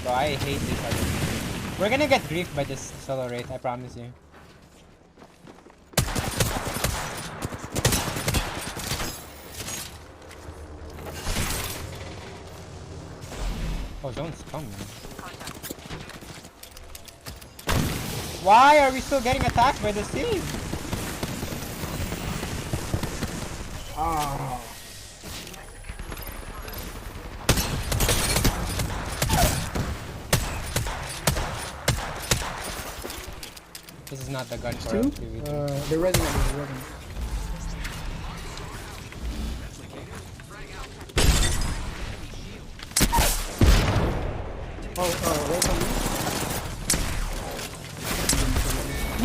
Speaker 1: Bro, I hate this other team. We're gonna get griefed by this solo wraith, I promise you. Oh, zone's coming. Why are we still getting attacked by this team?
Speaker 5: Oh.
Speaker 1: This is not the gun for
Speaker 5: Two?
Speaker 1: us, PvP.
Speaker 5: They're resing up. They're resing. Oh, res on me?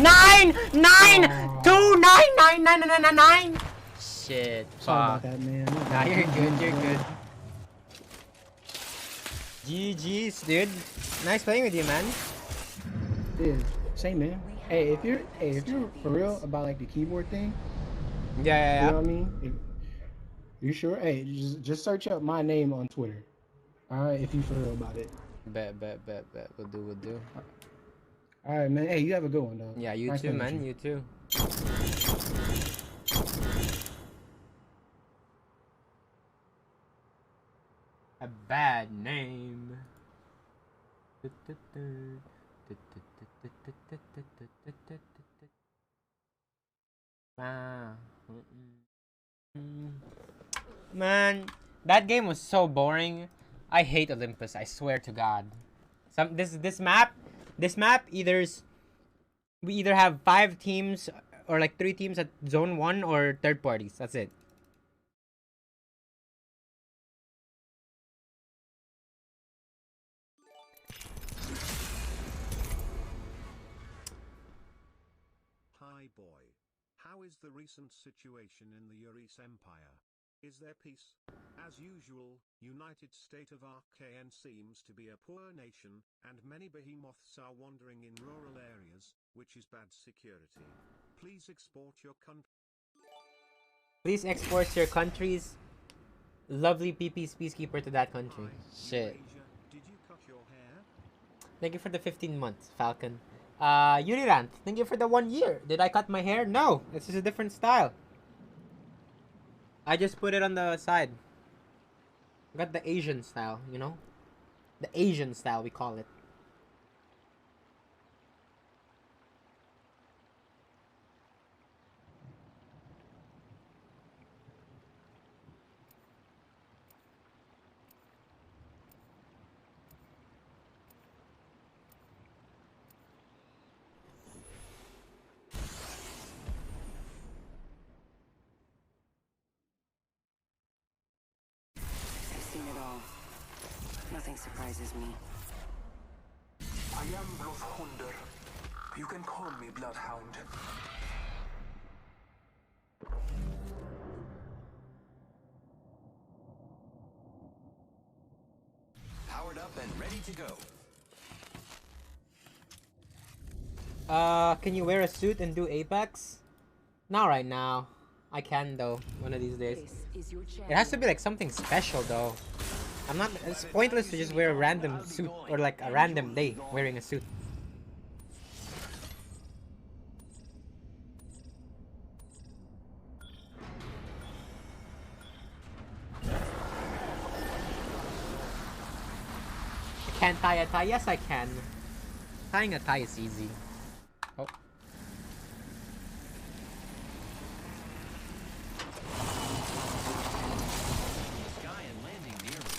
Speaker 1: 9! 9!
Speaker 5: Oh.
Speaker 1: 2! 9! 9! 9! 9! 9! 9! Shit,
Speaker 5: Sorry about
Speaker 1: fuck.
Speaker 5: that, man.
Speaker 1: Nah, you're good, you're good. GG's, dude. Nice playing with you, man.
Speaker 5: Dude, same man. Hey, if you're for real about like the keyboard thing,
Speaker 1: Yeah,
Speaker 5: you know what I mean? You sure? Hey, just search up my name on Twitter. Alright, if you for real about it.
Speaker 1: Bet. We'll do.
Speaker 5: Alright, man. Hey, you have a good one, dog.
Speaker 1: Yeah, you
Speaker 5: Nice
Speaker 1: too,
Speaker 5: playing with
Speaker 1: man. You too. A bad name. Man, that game was so boring. I hate Olympus. I swear to God. This map we either have 5 teams or like 3 teams at zone 1 or third parties. That's it.
Speaker 2: Hi boy. How is the recent situation in the Euriece Empire? Is there peace? As usual, United State of Arcane seems to be a poor nation, and many behemoths are wandering in rural areas, which is bad security. Please export your country.
Speaker 1: Please export your country's lovely PP's peacekeeper to that country. Shit.
Speaker 2: Eurasia, did you cut your hair?
Speaker 1: Thank you for the 15 months, Falcon. Yurirant, thank you for the 1 year. Did I cut my hair? No, this is a different style. I just put it on the side. Got the Asian style, you know? The Asian style, we call it.
Speaker 4: I've seen it all. Nothing surprises me.
Speaker 6: I am Bloodhunder. You can call me Bloodhound.
Speaker 3: ready to go.
Speaker 1: Can you wear a suit and do Apex? Not right now. I can though, one of these days. It has to be like something special though. It's pointless to just wear a random suit or like a random day wearing a suit. I can't tie a tie. Yes, I can. Tying a tie is easy. Oh.
Speaker 3: Sky and landing near me.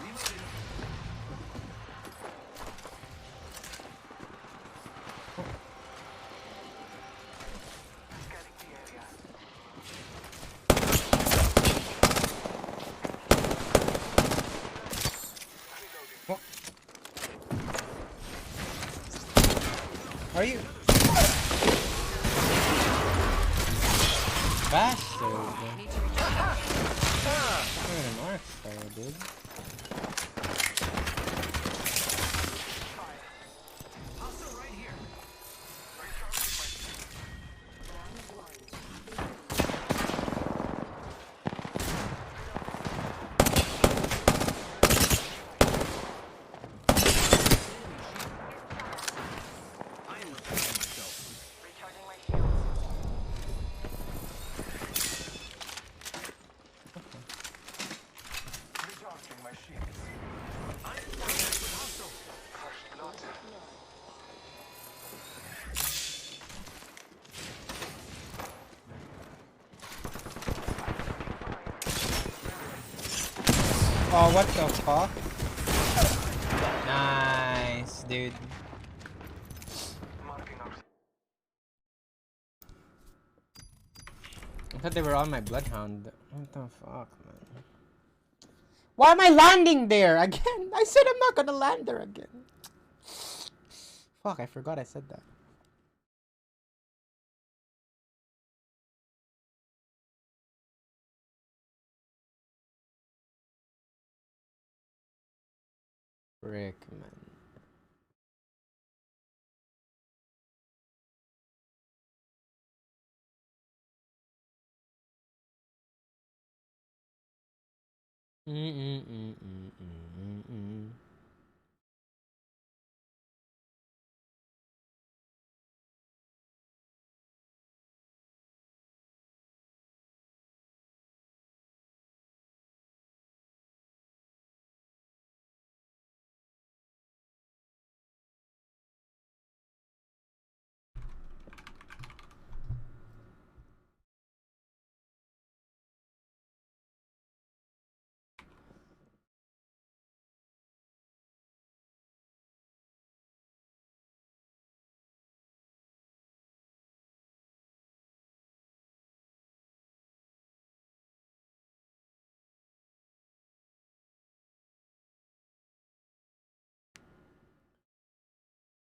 Speaker 3: Reloaded.
Speaker 6: Scanning the area.
Speaker 1: What? Are you bastard? You're an arc star, dude.
Speaker 3: Hostile right here. I am repairing myself.
Speaker 4: Recharging my shields.
Speaker 6: Recharging my shields.
Speaker 3: I am contact with hostile.
Speaker 6: First blood.
Speaker 1: Oh, what the fuck? Nice, dude.
Speaker 6: Marking our
Speaker 1: I thought they were on my bloodhound. What the fuck, man? Why am I landing there again? I said I'm not gonna land there again. Fuck, I forgot I said that. Frick, man.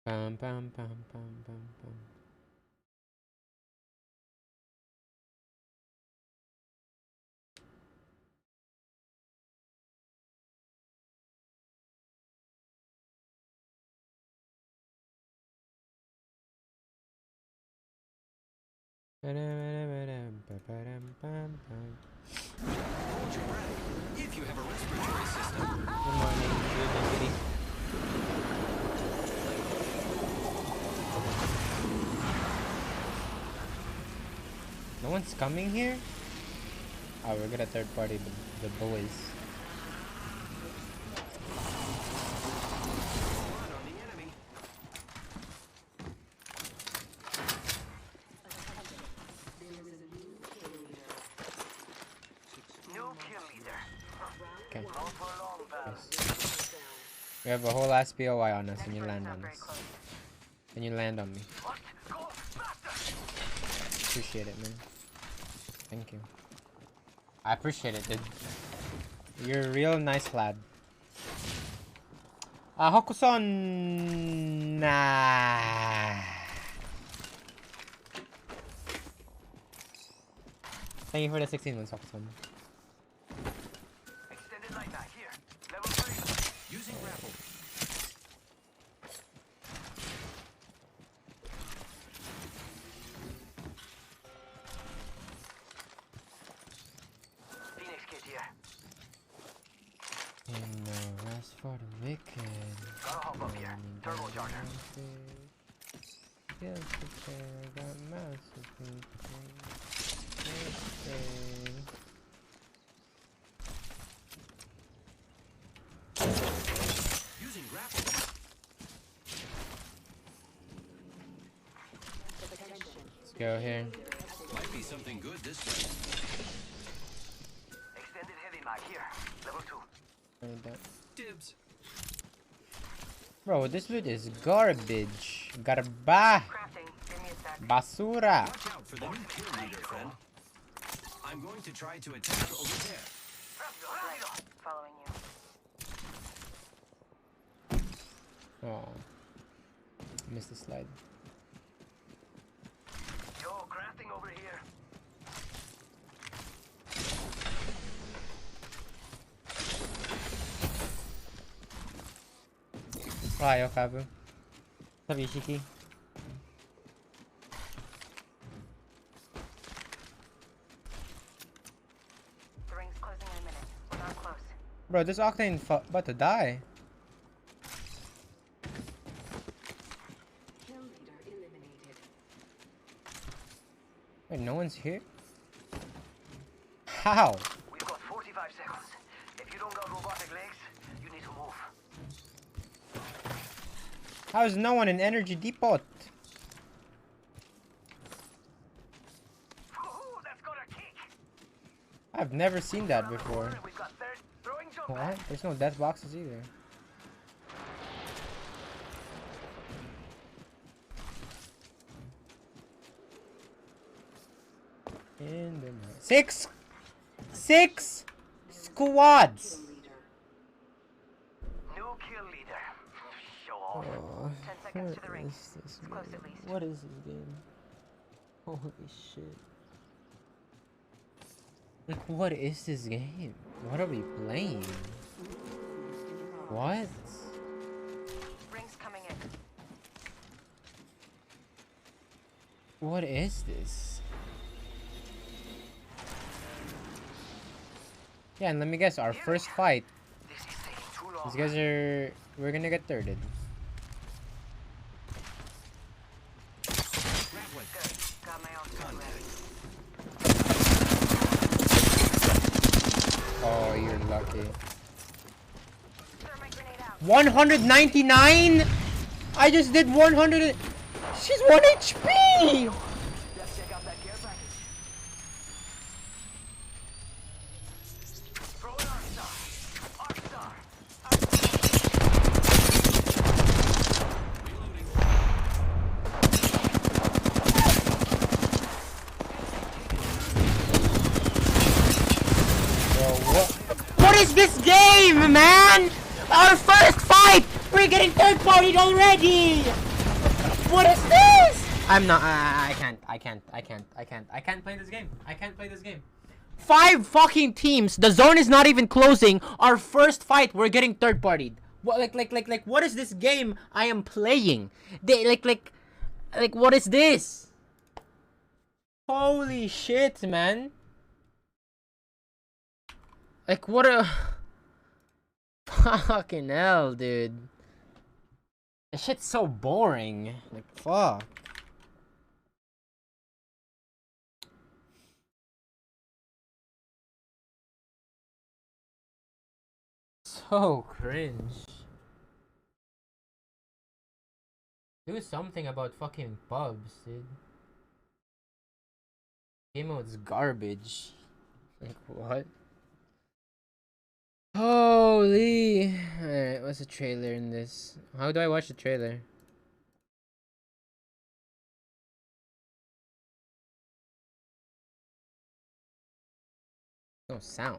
Speaker 1: Bum bum bum bum bum bum.
Speaker 3: Hold your breath. If you have a respiratory system.
Speaker 1: Good morning, good evening. No one's coming here? Oh, we're gonna third party the boys.
Speaker 3: Blood on the enemy.
Speaker 4: New kill leader.
Speaker 1: Okay.
Speaker 4: Not for long, pal.
Speaker 1: Nice. We have a whole ass POI on us and you land on us. And you land on me. Appreciate it, man. Thank you. I appreciate it, dude. You're a real nice lad. Hokuson. Nah. Thank you for the 16 months, Hokuson.
Speaker 3: Using grapple.
Speaker 4: Phoenix kit here.
Speaker 1: And no rest for the wicked.
Speaker 4: Gotta hop up here. Turbo charger.
Speaker 1: Yes, okay, I got massive
Speaker 3: Using grapple.
Speaker 1: Let's go here.
Speaker 3: Might be something good this time.
Speaker 4: Extended heavy mag here. Level 2.
Speaker 3: Dibs.
Speaker 1: Bro, this loot is garbage. Garba.
Speaker 4: Crafting. Give me a sec.
Speaker 1: Basura.
Speaker 3: Watch out for the new kill leader, friend. I'm going to try to attack over there.
Speaker 4: Following you.
Speaker 1: Oh. Missed the slide.
Speaker 4: Yo, crafting over here.
Speaker 1: Hi, Okabu. What's up, Ishiki?
Speaker 4: The ring's closing in a minute. We're not close.
Speaker 1: Bro, this Octane about to die.
Speaker 7: Kill leader eliminated.
Speaker 1: Wait, no one's here? How?
Speaker 4: We've got 45 seconds. If you don't got robotic legs, you need to move.
Speaker 1: How is no one in Energy Depot?
Speaker 4: Ooh, that's got a kick.
Speaker 1: I've never seen that before.
Speaker 4: We've got third throwing jump
Speaker 1: What?
Speaker 4: pad.
Speaker 1: There's no death boxes either. In the night. Six squads.
Speaker 7: Kill leader.
Speaker 4: New kill leader. Show off.
Speaker 1: Oh,
Speaker 4: 10 seconds to the
Speaker 1: what
Speaker 4: ring.
Speaker 1: is this
Speaker 4: It's close
Speaker 1: game?
Speaker 4: at least.
Speaker 1: What is this game? Holy shit. Like, what is this game? What are we playing? What?
Speaker 4: Ring's coming in.
Speaker 1: What is this? Yeah, and let me guess, our first fight.
Speaker 4: This is taking too long.
Speaker 1: These guys are... We're gonna get thirded.
Speaker 3: Grappling.
Speaker 4: Good. Got my ultimate ready.
Speaker 1: Oh, you're lucky.
Speaker 4: Thermite grenade out.
Speaker 1: 199? I just did 100. She's 1 HP!
Speaker 4: Let's check out that care package. Throw an arc star. Arc star.
Speaker 1: What is this game, man? Our first fight! We're getting third-partied already! What is this? I'm not. I can't play this game. I can't play this game. 5 fucking teams. The zone is not even closing. Our first fight, we're getting third-partied. What, like, what is this game I am playing? Like, what is this? Holy shit, man. Like, what a... Fucking hell, dude. This shit's so boring. Like, fuck. So cringe. Do something about fucking pubs, dude. Game mode's garbage. Like, what? Holy. Alright, what's the trailer in this? How do I watch the trailer? No sound.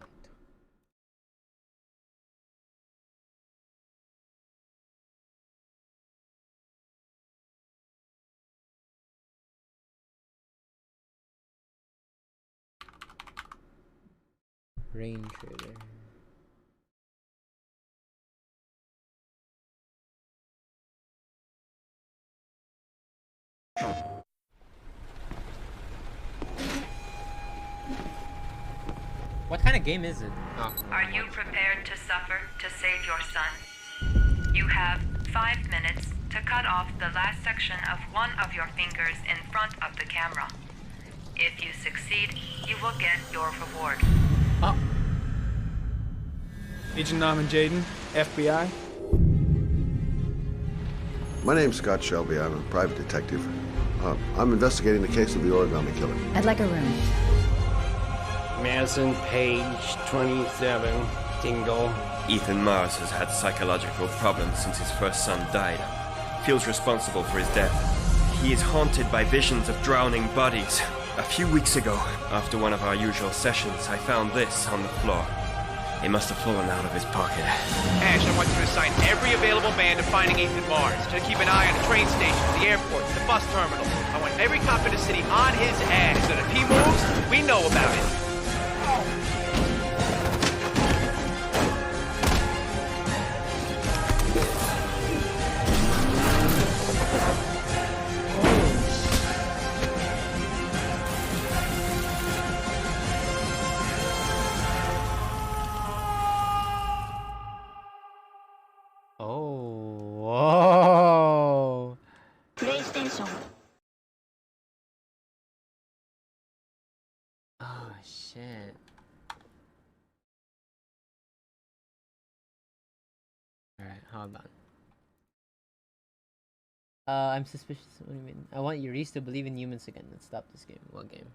Speaker 1: Rain trailer. What kind of game is it? Oh.
Speaker 7: Are you prepared to suffer to save your son? You have 5 minutes to cut off the last section of one of your fingers in front of the camera. If you succeed, you will get your reward.
Speaker 1: Oh.
Speaker 8: Agent Norman Jaden, FBI.
Speaker 9: My name's Scott Shelby. I'm a private detective. I'm investigating the case of the origami killer.
Speaker 10: I'd like a room.
Speaker 11: Madison Page, 27, Dingle.
Speaker 12: Ethan Mars has had psychological problems since his first son died. Feels responsible for his death. He is haunted by visions of drowning bodies. A few weeks ago, after one of our usual sessions, I found this on the floor. It must have fallen out of his pocket.
Speaker 13: Ash, I want you to assign every available man to finding Ethan Mars. To keep an eye on the train stations, the airports, the bus terminals. I want every cop in the city on his ass, so that if he moves, we know about it.
Speaker 1: Whoa.
Speaker 10: PlayStation.
Speaker 1: Oh shit. Alright, hold on. I'm suspicious. What do you mean? I want Euriece to believe in humans again. Let's stop this game. What game?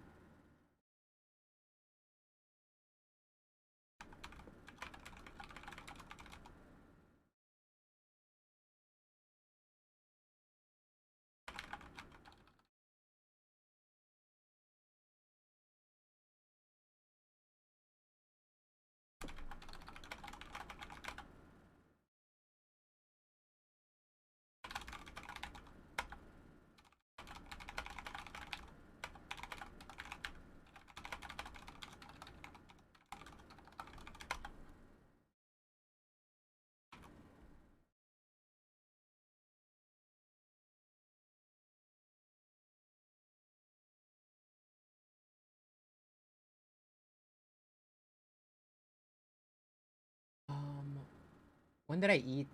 Speaker 1: When did I eat?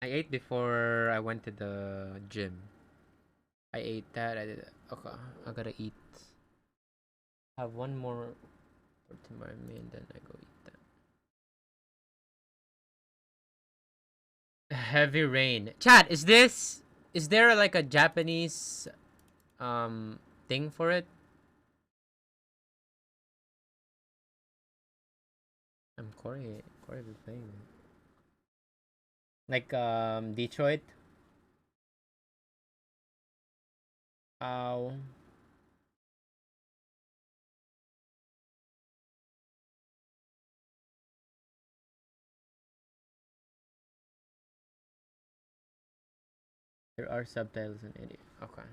Speaker 1: I ate before I went to the gym. I ate that. I did. Okay, I gotta eat. Have one more for tomorrow, and then I go eat that. Heavy rain. Chat, is there like a Japanese thing for it? I'm Corey be playing it. Like Detroit. Ow. There are subtitles in India. Okay.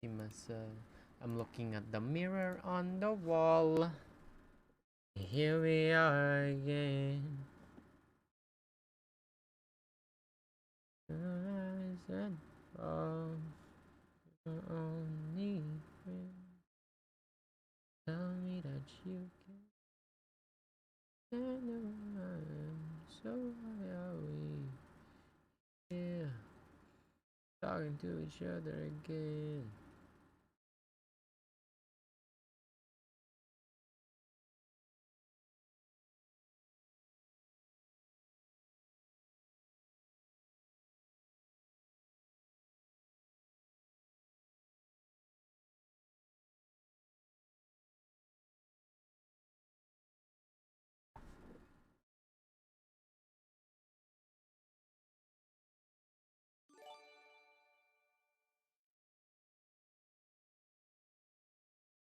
Speaker 1: Myself. I'm looking at the mirror on the wall. Here we are again. Rise and fall. Your only friend. Tell me that you can stand around. So why are we here talking to each other again?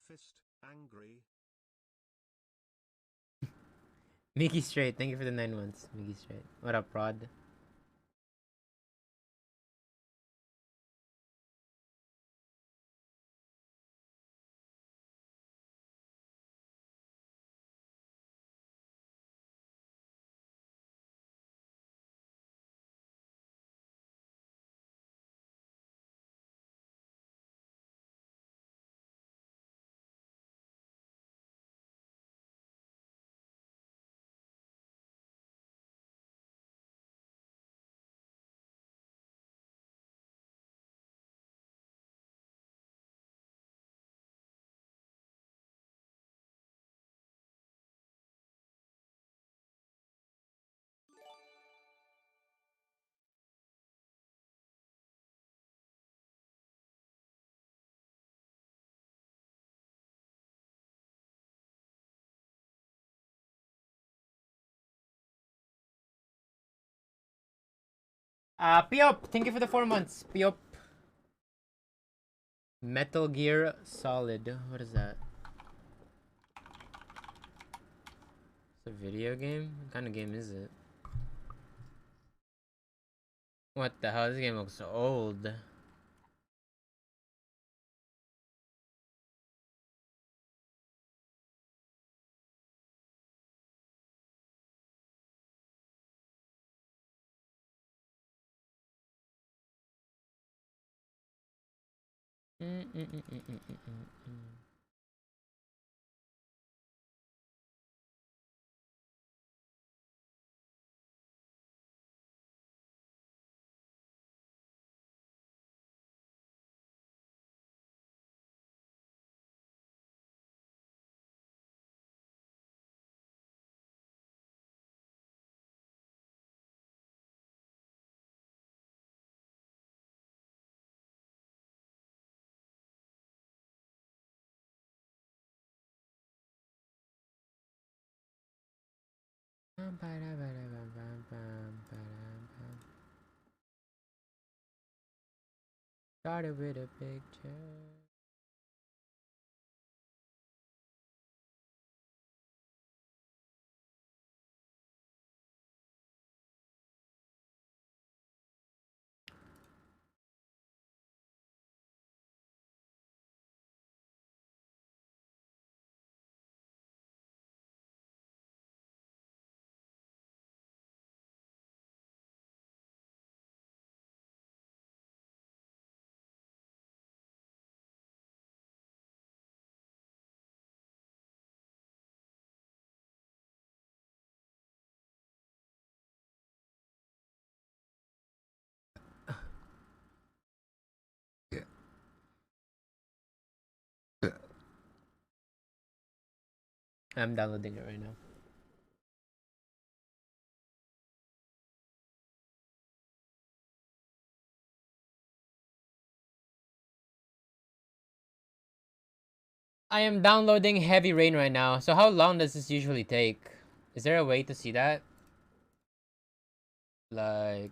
Speaker 2: Fist, angry.
Speaker 1: Mickey Straight, thank you for the 9 months. Mickey Straight. What up, Rod? Piop, thank you for the 4 months. Piop. Metal Gear Solid. What is that? It's a video game? What kind of game is it? What the hell? This game looks so old. Started with a picture. I'm downloading it right now. I am downloading Heavy Rain right now. So how long does this usually take? Is there a way to see that? Like...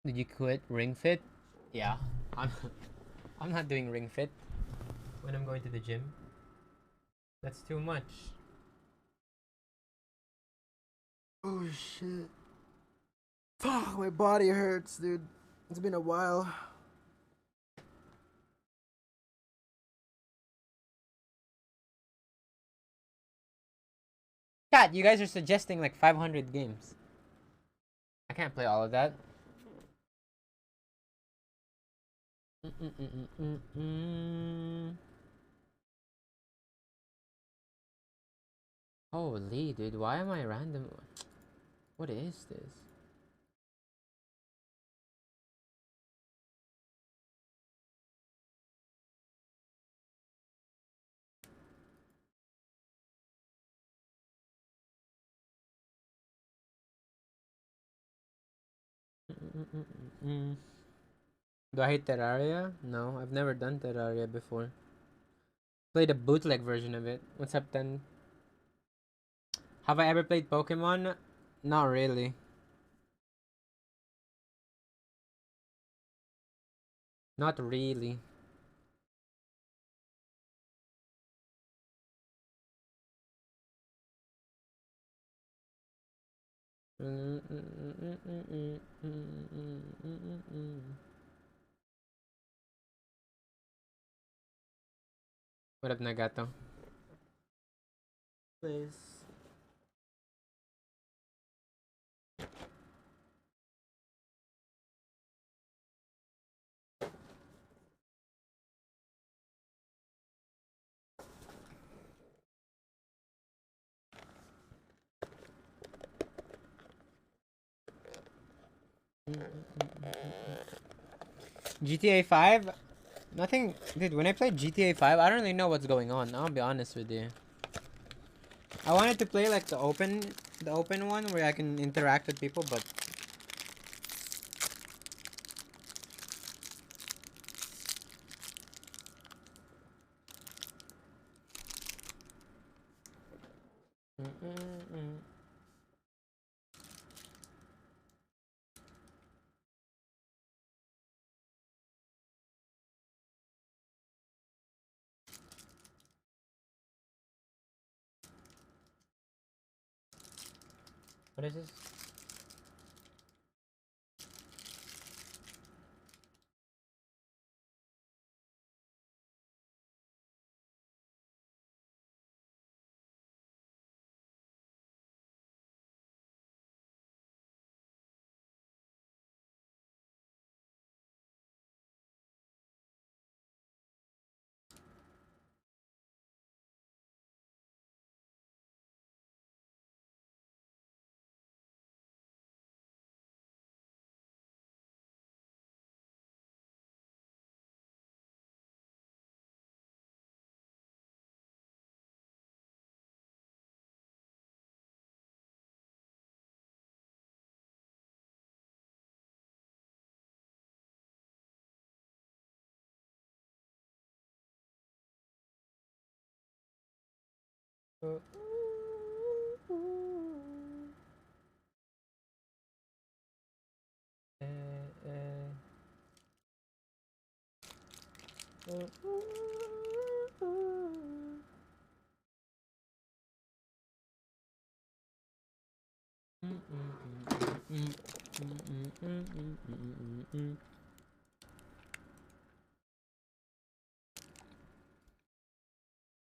Speaker 1: Did you quit Ring Fit? Yeah. I'm not doing Ring Fit when I'm going to the gym. That's too much.
Speaker 14: Oh shit. Fuck, my body hurts, dude. It's been a while.
Speaker 1: God, you guys are suggesting like 500 games. I can't play all of that. Holy dude, why am I random? What is this? Do I hate Terraria? No, I've never done Terraria before. Played a bootleg version of it. What's up, then? Have I ever played Pokemon? Not really. Not really. What up, Nagato? Please. GTA 5? Nothing, dude, when I played GTA 5, I don't really know what's going on. I'll be honest with you. I wanted to play like the open one where I can interact with people, but what is this?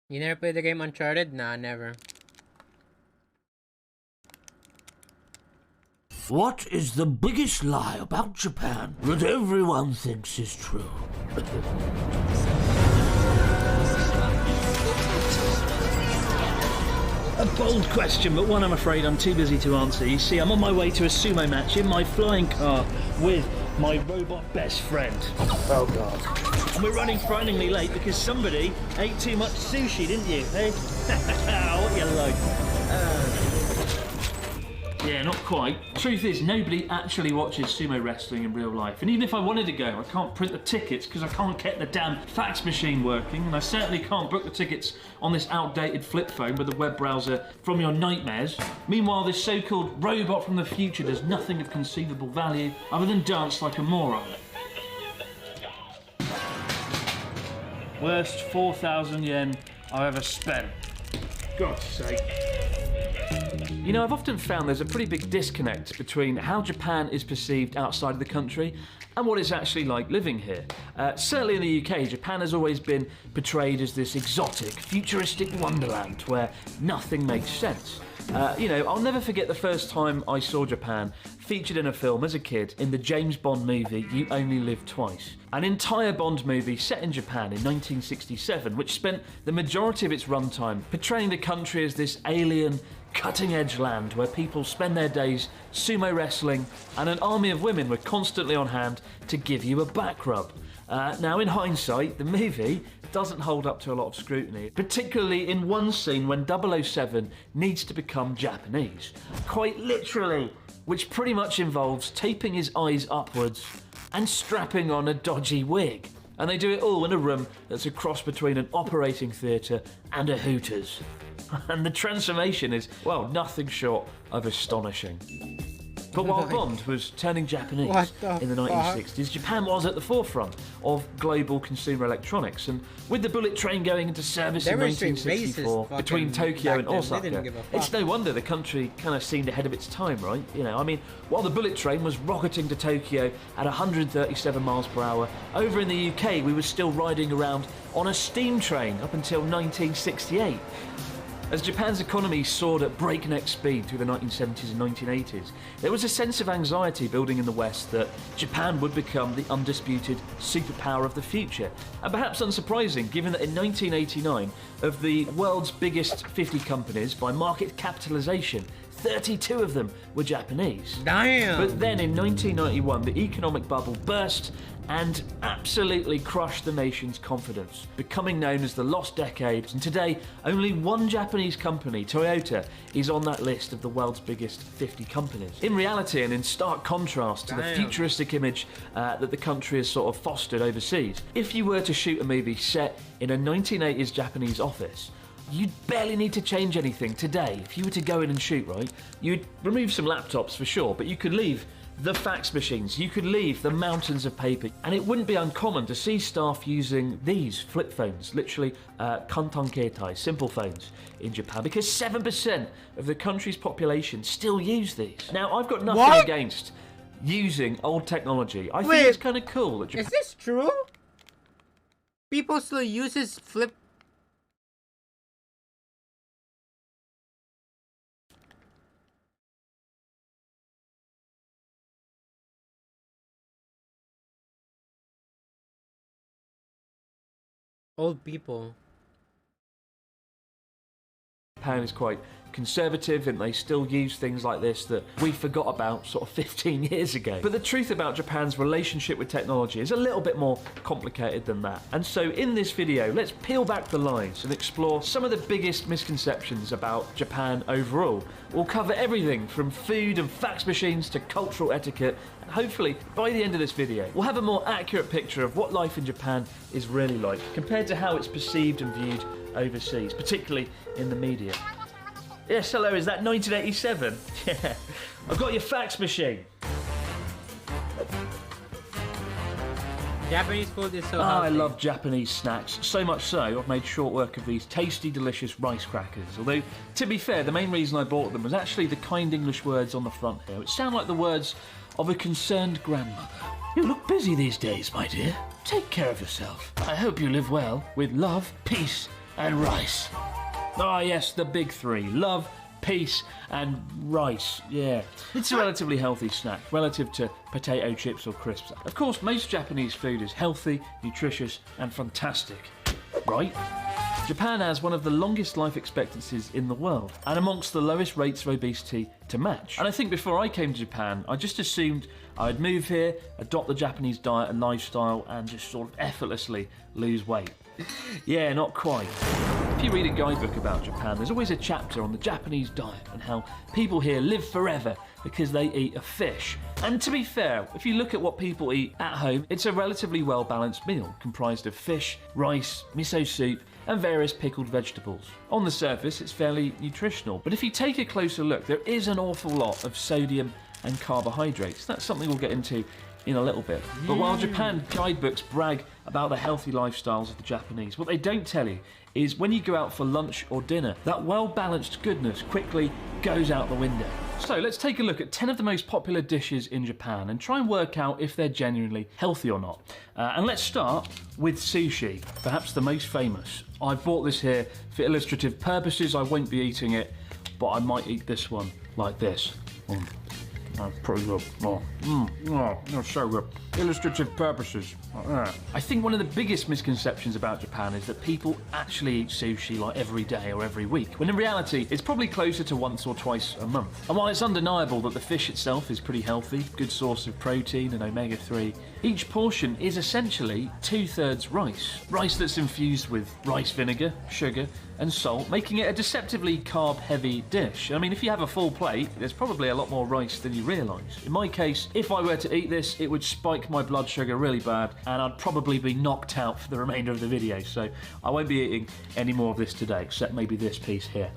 Speaker 1: You never played the game Uncharted? Nah, never.
Speaker 15: What is the biggest lie about Japan that everyone thinks is true?
Speaker 16: A bold question, but one I'm afraid I'm too busy to answer. You see, I'm on my way to a sumo match in my flying car with my robot best friend. Oh, God. And we're running frighteningly late because somebody ate too much sushi, didn't you, hey? What you like? Yeah, not quite. Truth is, nobody actually watches sumo wrestling in real life. And even if I wanted to go, I can't print the tickets because I can't get the damn fax machine working. And I certainly can't book the tickets on this outdated flip phone with a web browser from your nightmares. Meanwhile, this so-called robot from the future does nothing of conceivable value other than dance like a moron. Worst 4,000 yen I've ever spent. God's sake. You know, I've often found there's a pretty big disconnect between how Japan is perceived outside of the country and what it's actually like living here. Certainly in the UK, Japan has always been portrayed as this exotic, futuristic wonderland where nothing makes sense. You know, I'll never forget the first time I saw Japan featured in a film as a kid in the James Bond movie You Only Live Twice. An entire Bond movie set in Japan in 1967, which spent the majority of its runtime portraying the country as this alien, cutting-edge land where people spend their days sumo wrestling and an army of women were constantly on hand to give you a back rub. Now, in hindsight, the movie doesn't hold up to a lot of scrutiny, particularly in one scene when 007 needs to become Japanese. Quite literally, which pretty much involves taping his eyes upwards and strapping on a dodgy wig. And they do it all in a room that's a cross between an operating theatre and a Hooters. And the transformation is, well, nothing short of astonishing. But while Bond was turning Japanese in the 1960s, Japan was at the forefront of global consumer electronics. And with the bullet train going into service in 1964 between Tokyo and Osaka, it's no wonder the country kind of seemed ahead of its time, right? You know, I mean, while the bullet train was rocketing to Tokyo at 137 miles per hour, over in the UK we were still riding around on a steam train up until 1968. As Japan's economy soared at breakneck speed through the 1970s and 1980s, there was a sense of anxiety building in the West that Japan would become the undisputed superpower of the future. And perhaps unsurprising, given that in 1989, of the world's biggest 50 companies by market capitalisation, 32 of them were Japanese.
Speaker 1: Damn!
Speaker 16: But then in 1991, the economic bubble burst and absolutely crushed the nation's confidence, becoming known as the Lost Decade. And today, only one Japanese company, Toyota, is on that list of the world's biggest 50 companies. In reality, and in stark contrast to the futuristic image that the country has sort of fostered overseas, if you were to shoot a movie set in a 1980s Japanese office, you'd barely need to change anything today. If you were to go in and shoot, right, you'd remove some laptops for sure, but you could leave the fax machines, you could leave the mountains of paper, and it wouldn't be uncommon to see staff using these flip phones, literally kantankeitai, simple phones in Japan, because 7% of the country's population still use these. Now, I've got nothing against using old technology. I think it's kind of cool that Japan...
Speaker 1: Is this true? People still use this flip... Old people.
Speaker 16: Japan is quite conservative and they still use things like this that we forgot about sort of 15 years ago. But the truth about Japan's relationship with technology is a little bit more complicated than that. And so in this video, let's peel back the layers and explore some of the biggest misconceptions about Japan overall. We'll cover everything from food and fax machines to cultural etiquette, and hopefully by the end of this video, we'll have a more accurate picture of what life in Japan is really like compared to how it's perceived and viewed overseas, particularly in the media. Yes, hello, is that 1987? Yeah, I've got your fax machine.
Speaker 1: Japanese food is so
Speaker 16: I
Speaker 1: healthy.
Speaker 16: love Japanese snacks, so much so I've made short work of these tasty, delicious rice crackers. Although, to be fair, the main reason I bought them was actually the kind English words on the front here, which sound like the words of a concerned grandmother. You look busy these days, my dear. Take care of yourself. I hope you live well, with love, peace, and rice. Ah, yes, the big three. Love, peace, and rice. Yeah. It's a relatively healthy snack, relative to potato chips or crisps. Of course, most Japanese food is healthy, nutritious, and fantastic. Right? Japan has one of the longest life expectancies in the world, and amongst the lowest rates of obesity to match. And I think before I came to Japan, I just assumed I'd move here, adopt the Japanese diet and lifestyle, and just sort of effortlessly lose weight. Yeah, not quite. If you read a guidebook about Japan, there's always a chapter on the Japanese diet and how people here live forever because they eat a fish. And to be fair, if you look at what people eat at home, it's a relatively well-balanced meal comprised of fish, rice, miso soup, and various pickled vegetables. On the surface, it's fairly nutritional, but if you take a closer look, there is an awful lot of sodium and carbohydrates. That's something we'll get into in a little bit. But while Japan guidebooks brag about the healthy lifestyles of the Japanese, what they don't tell you is when you go out for lunch or dinner, that well-balanced goodness quickly goes out the window. So let's take a look at 10 of the most popular dishes in Japan and try and work out if they're genuinely healthy or not. And let's start with sushi, perhaps the most famous. I've bought this here for illustrative purposes. I won't be eating it, but I might eat this one like this. Pretty good. That's so good. Illustrative purposes. I think one of the biggest misconceptions about Japan is that people actually eat sushi like every day or every week, when in reality it's probably closer to once or twice a month. And while it's undeniable that the fish itself is pretty healthy, good source of protein and omega-3, each portion is essentially 2/3 rice. Rice that's infused with rice vinegar, sugar, and salt, making it a deceptively carb-heavy dish. I mean, if you have a full plate, there's probably a lot more rice than you realise. In my case, if I were to eat this, it would spike my blood sugar really bad, and I'd probably be knocked out for the remainder of the video, so I won't be eating any more of this today, except maybe this piece here.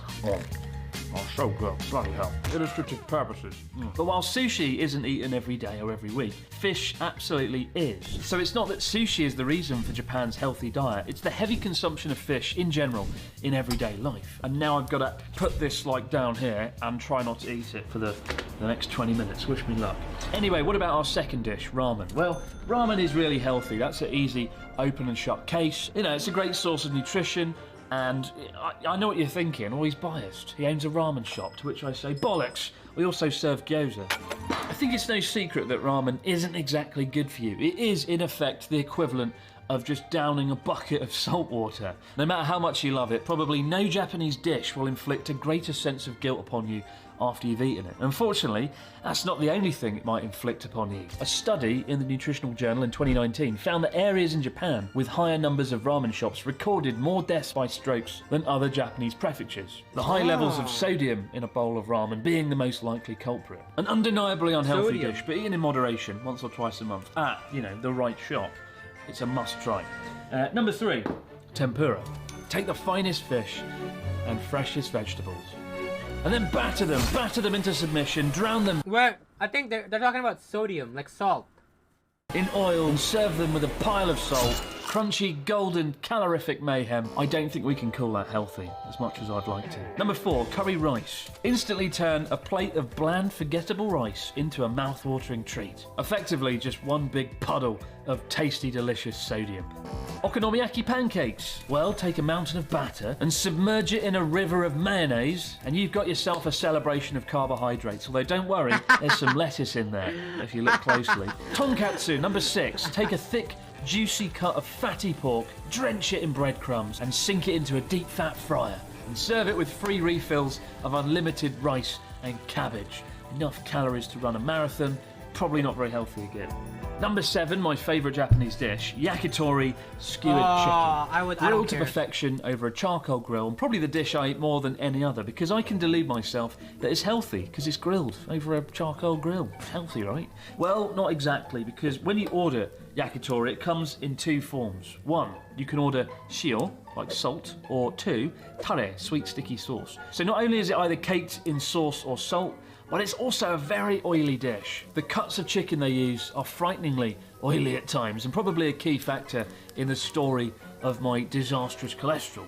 Speaker 16: Oh, so good. Bloody hell. Illustrative purposes. But while sushi isn't eaten every day or every week, fish absolutely is. So it's not that sushi is the reason for Japan's healthy diet, it's the heavy consumption of fish in general in everyday life. And now I've got to put this like down here and try not to eat it for the next 20 minutes. Wish me luck. Anyway, what about our second dish, ramen? Well, ramen is really healthy. That's an easy open and shut case. You know, it's a great source of nutrition. And I know what you're thinking, oh, he's biased. He owns a ramen shop, to which I say, bollocks, we also serve gyoza. I think it's no secret that ramen isn't exactly good for you. It is, in effect, the equivalent of just downing a bucket of salt water. No matter how much you love it, probably no Japanese dish will inflict a greater sense of guilt upon you after you've eaten it. Unfortunately, that's not the only thing it might inflict upon you. A study in the Nutritional Journal in 2019 found that areas in Japan with higher numbers of ramen shops recorded more deaths by strokes than other Japanese prefectures. The high levels of sodium in a bowl of ramen being the most likely culprit. An undeniably unhealthy dish, but eaten in moderation once or twice a month at, the right shop. It's a must try. Number 3, tempura. Take the finest fish and freshest vegetables. And then batter them into submission, drown them.
Speaker 1: Well, I think they're talking about sodium, like salt.
Speaker 16: In oil and serve them with a pile of salt. Crunchy, golden, calorific mayhem. I don't think we can call that healthy, as much as I'd like to. Number 4, curry rice. Instantly turn a plate of bland, forgettable rice into a mouth-watering treat. Effectively, just one big puddle of tasty, delicious sodium. Okonomiyaki pancakes. Well, take a mountain of batter and submerge it in a river of mayonnaise, and you've got yourself a celebration of carbohydrates. Although don't worry, there's some lettuce in there, if you look closely. Tonkatsu, number 6. Take a thick, juicy cut of fatty pork, drench it in breadcrumbs, and sink it into a deep fat fryer. And serve it with free refills of unlimited rice and cabbage. Enough calories to run a marathon, probably not very healthy again. Number 7, my favourite Japanese dish, yakitori skewered chicken. Grilled to perfection over a charcoal grill, and probably the dish I eat more than any other because I can delude myself that it's healthy because it's grilled over a charcoal grill. Healthy, right? Well, not exactly, because when you order yakitori, it comes in 2 forms. 1, you can order shio, like salt, or 2, tare, sweet sticky sauce. So not only is it either caked in sauce or salt, but it's also a very oily dish. The cuts of chicken they use are frighteningly oily at times, and probably a key factor in the story of my disastrous cholesterol.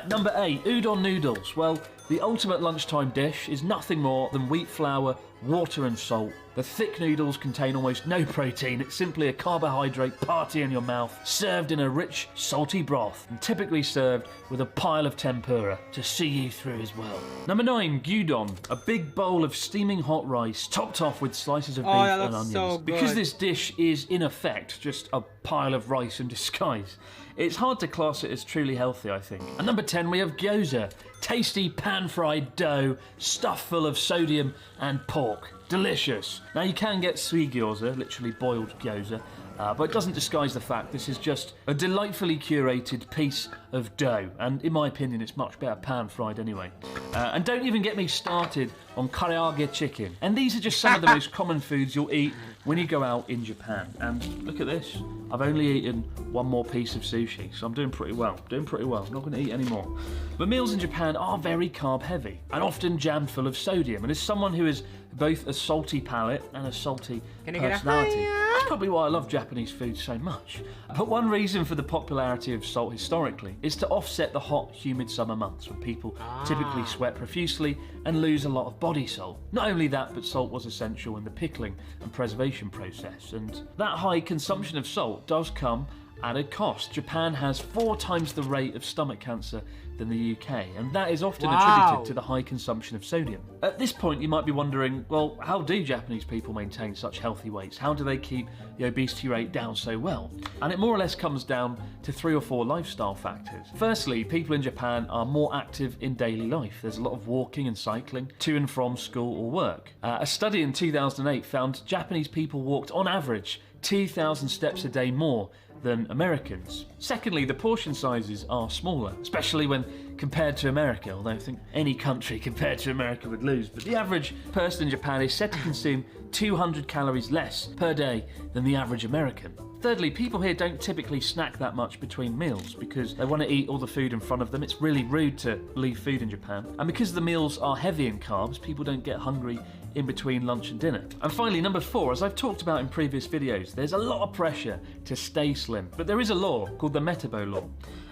Speaker 16: Number 8, udon noodles. Well, the ultimate lunchtime dish is nothing more than wheat flour, water and salt. The thick noodles contain almost no protein. It's simply a carbohydrate party in your mouth, served in a rich, salty broth, and typically served with a pile of tempura to see you through as well. Number 9, gyudon. A big bowl of steaming hot rice, topped off with slices of beef and onions.
Speaker 1: So good.
Speaker 16: Because this dish is, in effect, just a pile of rice in disguise, it's hard to class it as truly healthy, I think. And number 10, we have gyoza. Tasty pan-fried dough, stuffed full of sodium and pork. Delicious. Now you can get sui gyoza, literally boiled gyoza, but it doesn't disguise the fact this is just a delightfully curated piece of dough, and in my opinion it's much better pan-fried anyway. And don't even get me started on karaage chicken. And these are just some of the most common foods you'll eat when you go out in Japan. And look at this, I've only eaten 1 more piece of sushi, so I'm doing pretty well. I'm not going to eat any more. But meals in Japan are very carb heavy and often jammed full of sodium, and as someone who is both a salty palate and a salty personality, that's probably why I love Japanese food so much. But one reason for the popularity of salt historically is to offset the hot, humid summer months when people typically sweat profusely and lose a lot of body salt. Not only that, but salt was essential in the pickling and preservation process, and that high consumption of salt does come at a cost. Japan has 4 times the rate of stomach cancer than the UK, and that is often attributed to the high consumption of sodium. At this point, you might be wondering, well, how do Japanese people maintain such healthy weights? How do they keep the obesity rate down so well? And it more or less comes down to 3 or 4 lifestyle factors. Firstly, people in Japan are more active in daily life. There's a lot of walking and cycling to and from school or work. A study in 2008 found Japanese people walked on average 2,000 steps a day more than Americans. Secondly, the portion sizes are smaller, especially when compared to America, although I think any country compared to America would lose. But the average person in Japan is said to consume 200 calories less per day than the average American. Thirdly, people here don't typically snack that much between meals because they want to eat all the food in front of them. It's really rude to leave food in Japan. And because the meals are heavy in carbs, people don't get hungry in between lunch and dinner. And finally, number 4, as I've talked about in previous videos, there's a lot of pressure to stay slim. But there is a law called the Metabo law,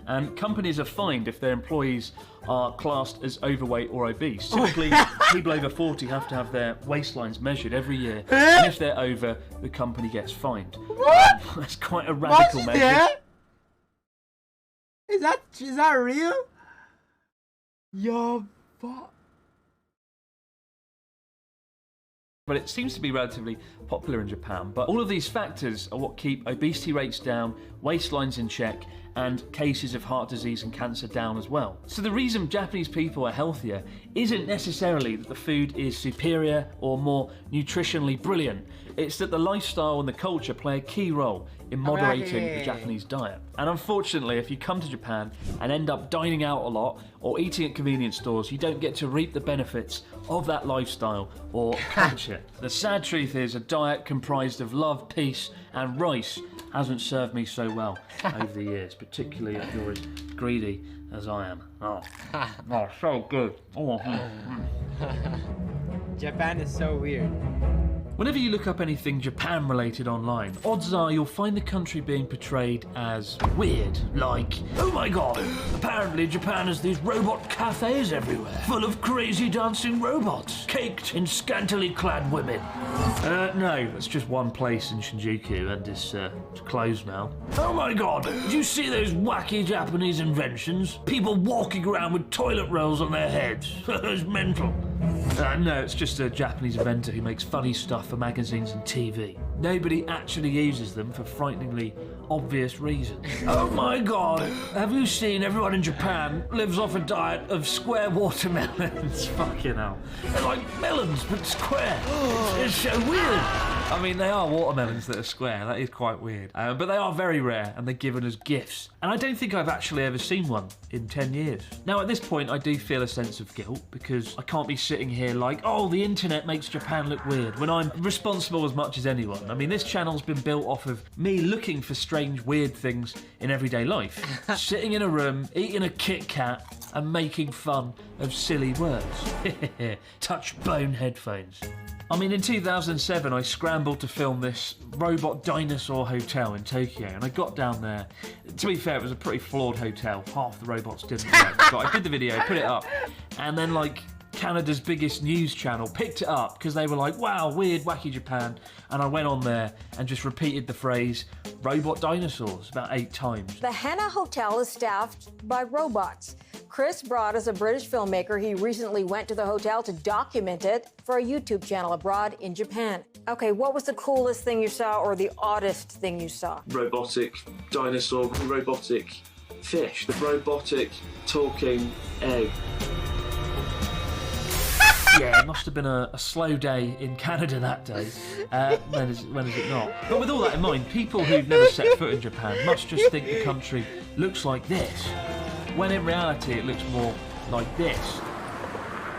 Speaker 16: and companies are fined if their employees are classed as overweight or obese. Typically, people over 40 have to have their waistlines measured every year, and if they're over, the company gets fined.
Speaker 1: What?
Speaker 16: That's quite a radical measure.
Speaker 1: That? Is that real? Yo, fuck.
Speaker 16: But it seems to be relatively popular in Japan. But all of these factors are what keep obesity rates down, waistlines in check, and cases of heart disease and cancer down as well. So the reason Japanese people are healthier isn't necessarily that the food is superior or more nutritionally brilliant. It's that the lifestyle and the culture play a key role in moderating the Japanese diet. And unfortunately, if you come to Japan and end up dining out a lot or eating at convenience stores, you don't get to reap the benefits of that lifestyle or culture. The sad truth is a diet comprised of love, peace and rice hasn't served me so well over the years, particularly if you're as greedy as I am. Oh, so good. Oh.
Speaker 1: Japan is so weird.
Speaker 16: Whenever you look up anything Japan related online, odds are you'll find the country being portrayed as weird. Like, oh my god, apparently Japan has these robot cafes everywhere, full of crazy dancing robots, caked in scantily clad women. No, that's just one place in Shinjuku and it's closed now. Oh my god, did you see those wacky Japanese inventions? People walking around with toilet rolls on their heads. It's mental. No, it's just a Japanese inventor who makes funny stuff for magazines and TV. Nobody actually uses them for frighteningly obvious reasons. Oh my god, have you seen everyone in Japan lives off a diet of square watermelons? Fucking hell. They're like melons, but square. It's so weird. I mean, they are watermelons that are square, that is quite weird. But they are very rare and they're given as gifts. And I don't think I've actually ever seen one in 10 years. Now at this point I do feel a sense of guilt because I can't be sitting here like, oh, the internet makes Japan look weird, when I'm responsible as much as anyone. I mean, this channel's been built off of me looking for strange, weird things in everyday life. Sitting in a room, eating a Kit Kat and making fun of silly words. Touch bone headphones. I mean, in 2007, I scrambled to film this robot dinosaur hotel in Tokyo, and I got down there. To be fair, it was a pretty flawed hotel. Half the robots didn't work. But I did the video, put it up, and then, like, Canada's biggest news channel picked it up because they were like, wow, weird, wacky Japan. And I went on there and just repeated the phrase, robot dinosaurs, about 8 times.
Speaker 17: The Hannah Hotel is staffed by robots. Chris brought us a British filmmaker. He recently went to the hotel to document it for a YouTube channel abroad in Japan. Okay, what was the coolest thing you saw or the oddest thing you saw?
Speaker 16: Robotic dinosaur, robotic fish, the robotic talking egg. Yeah, it must have been a slow day in Canada that day. When is it not? But with all that in mind, people who've never set foot in Japan must just think the country looks like this, when in reality it looks more like this.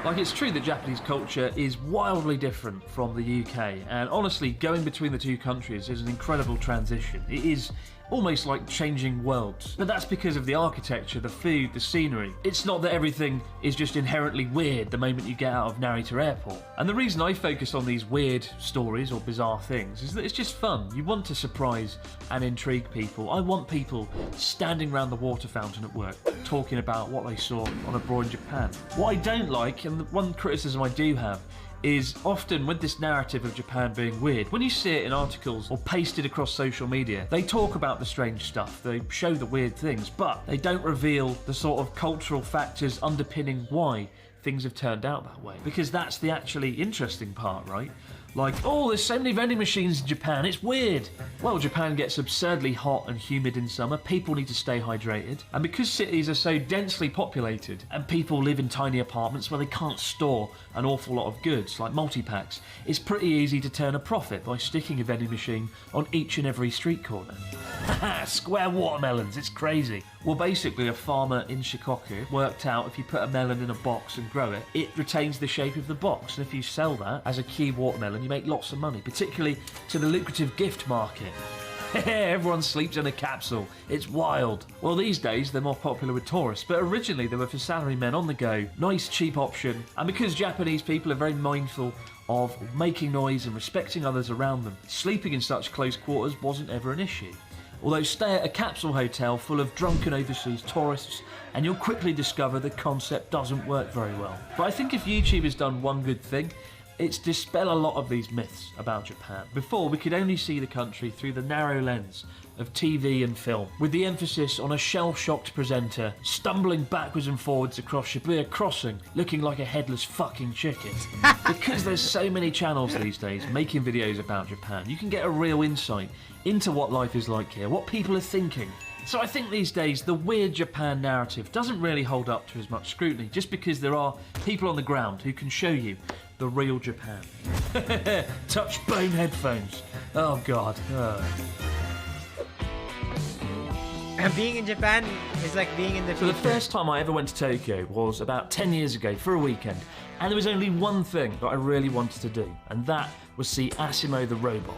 Speaker 16: Like, it's true that Japanese culture is wildly different from the UK, and honestly, going between the two countries is an incredible transition. It is almost like changing worlds. But that's because of the architecture, the food, the scenery. It's not that everything is just inherently weird the moment you get out of Narita Airport. And the reason I focus on these weird stories or bizarre things is that it's just fun. You want to surprise and intrigue people. I want people standing around the water fountain at work talking about what they saw on abroad in Japan. What I don't like, and the one criticism I do have, is often with this narrative of Japan being weird, when you see it in articles or pasted across social media, they talk about the strange stuff, they show the weird things, but they don't reveal the sort of cultural factors underpinning why things have turned out that way. Because that's the actually interesting part, right? Like, oh, there's so many vending machines in Japan, it's weird. Well, Japan gets absurdly hot and humid in summer, people need to stay hydrated, and because cities are so densely populated and people live in tiny apartments where they can't store an awful lot of goods, like multi-packs, it's pretty easy to turn a profit by sticking a vending machine on each and every street corner. Haha, square watermelons, it's crazy. Well, basically a farmer in Shikoku worked out if you put a melon in a box and grow it, it retains the shape of the box, and if you sell that as a key watermelon, you make lots of money, particularly to the lucrative gift market. Everyone sleeps in a capsule. It's wild. Well, these days they're more popular with tourists, but originally they were for salarymen on the go. Nice, cheap option. And because Japanese people are very mindful of making noise and respecting others around them, sleeping in such close quarters wasn't ever an issue. Although stay at a capsule hotel full of drunken overseas tourists and you'll quickly discover the concept doesn't work very well. But I think if YouTube has done one good thing, it's dispel a lot of these myths about Japan. Before, we could only see the country through the narrow lens of TV and film, with the emphasis on a shell-shocked presenter stumbling backwards and forwards across Shibuya Crossing, looking like a headless fucking chicken. Because there's so many channels these days making videos about Japan, you can get a real insight into what life is like here, what people are thinking, So I think these days the weird Japan narrative doesn't really hold up to as much scrutiny, just because there are people on the ground who can show you the real Japan. Touch bone headphones. Oh God.
Speaker 1: Being in Japan is like being in the
Speaker 16: So
Speaker 1: future.
Speaker 16: the first time I ever went to Tokyo was about 10 years ago for a weekend, and there was only one thing that I really wanted to do, and that was see Asimo the robot.